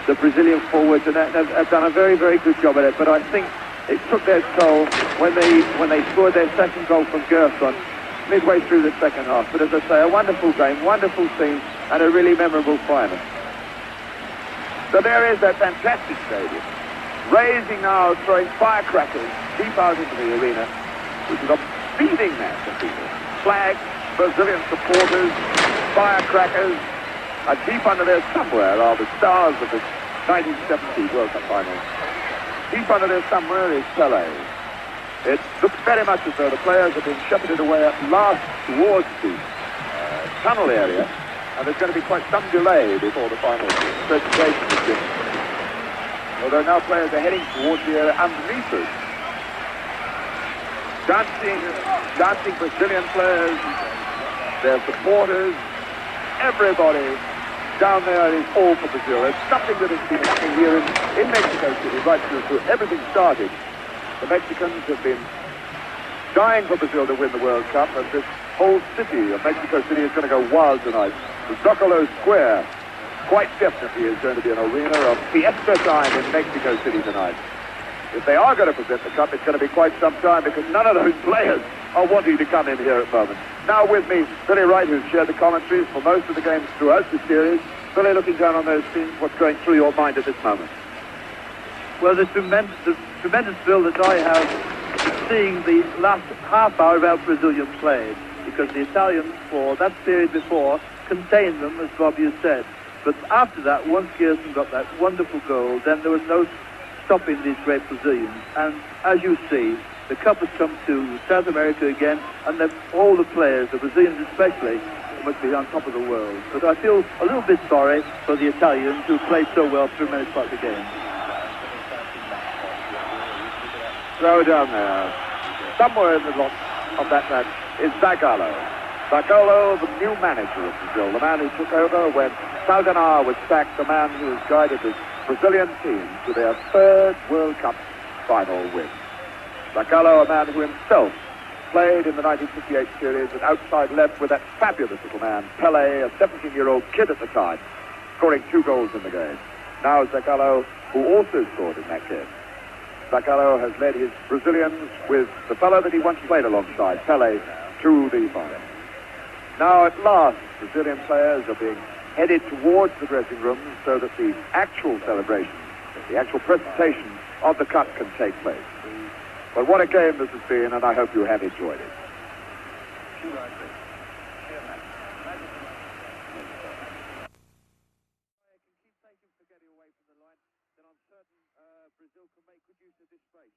the Brazilian forwards, and have done a very, very good job at it. But I think it took their toll when they scored their second goal from Gérson midway through the second half. But as I say, a wonderful game, wonderful scene, and a really memorable final. So there is that fantastic stadium, raising now, throwing firecrackers deep out into the arena, which is a beating mass of people. Flags, Brazilian supporters, firecrackers, And deep under there somewhere are the stars of the 1970 World Cup final. Deep under there somewhere is Pelé. It looks very much as though the players are being shepherded away at last towards the tunnel area, and there's going to be quite some delay before the final presentation is given. Although now players are heading towards the area underneath us. Dancing Brazilian players, their supporters, everybody down there is all for Brazil. There's something that has been happening here in Mexico City right through everything started. The Mexicans have been dying for Brazil to win the World Cup, and this whole city of Mexico City is going to go wild tonight. The Zocalo Square quite definitely is going to be an arena of fiesta time in Mexico City tonight. If they are going to present the cup, it's going to be quite some time, because none of those players are wanting to come in here at the moment. Now with me, Billy Wright, who's shared the commentaries for most of the games throughout the series. Billy, looking down on those scenes, what's going through your mind at this moment? Well, the tremendous thrill that I have seeing the last half hour of our Brazilian played, because the Italians, for that period before, contained them, as Bobby has said. But after that, once Gérson got that wonderful goal, then there was no stopping these great Brazilians. And as you see, the cup has come to South America again, and all the players, the Brazilians especially, must be on top of the world. But I feel a little bit sorry for the Italians, who played so well through many parts of the game. Throw down there. Somewhere in the lot of that match is Zagallo. Zagallo, the new manager of Brazil, the man who took over when Saldanha was sacked, the man who has guided the Brazilian team to their third World Cup final win. Zagallo, a man who himself played in the 1958 series at outside left with that fabulous little man, Pelé, a 17-year-old kid at the time, scoring 2 goals in the game. Now Zagallo, who also scored in that game. Zagallo has led his Brazilians with the fellow that he once played alongside, Pelé, to the final. Now at last, Brazilian players are being headed towards the dressing room so that the actual celebration, the actual presentation of the cup can take place. But what a game this has been, and I hope you have enjoyed it. Brazil can make good use of this space.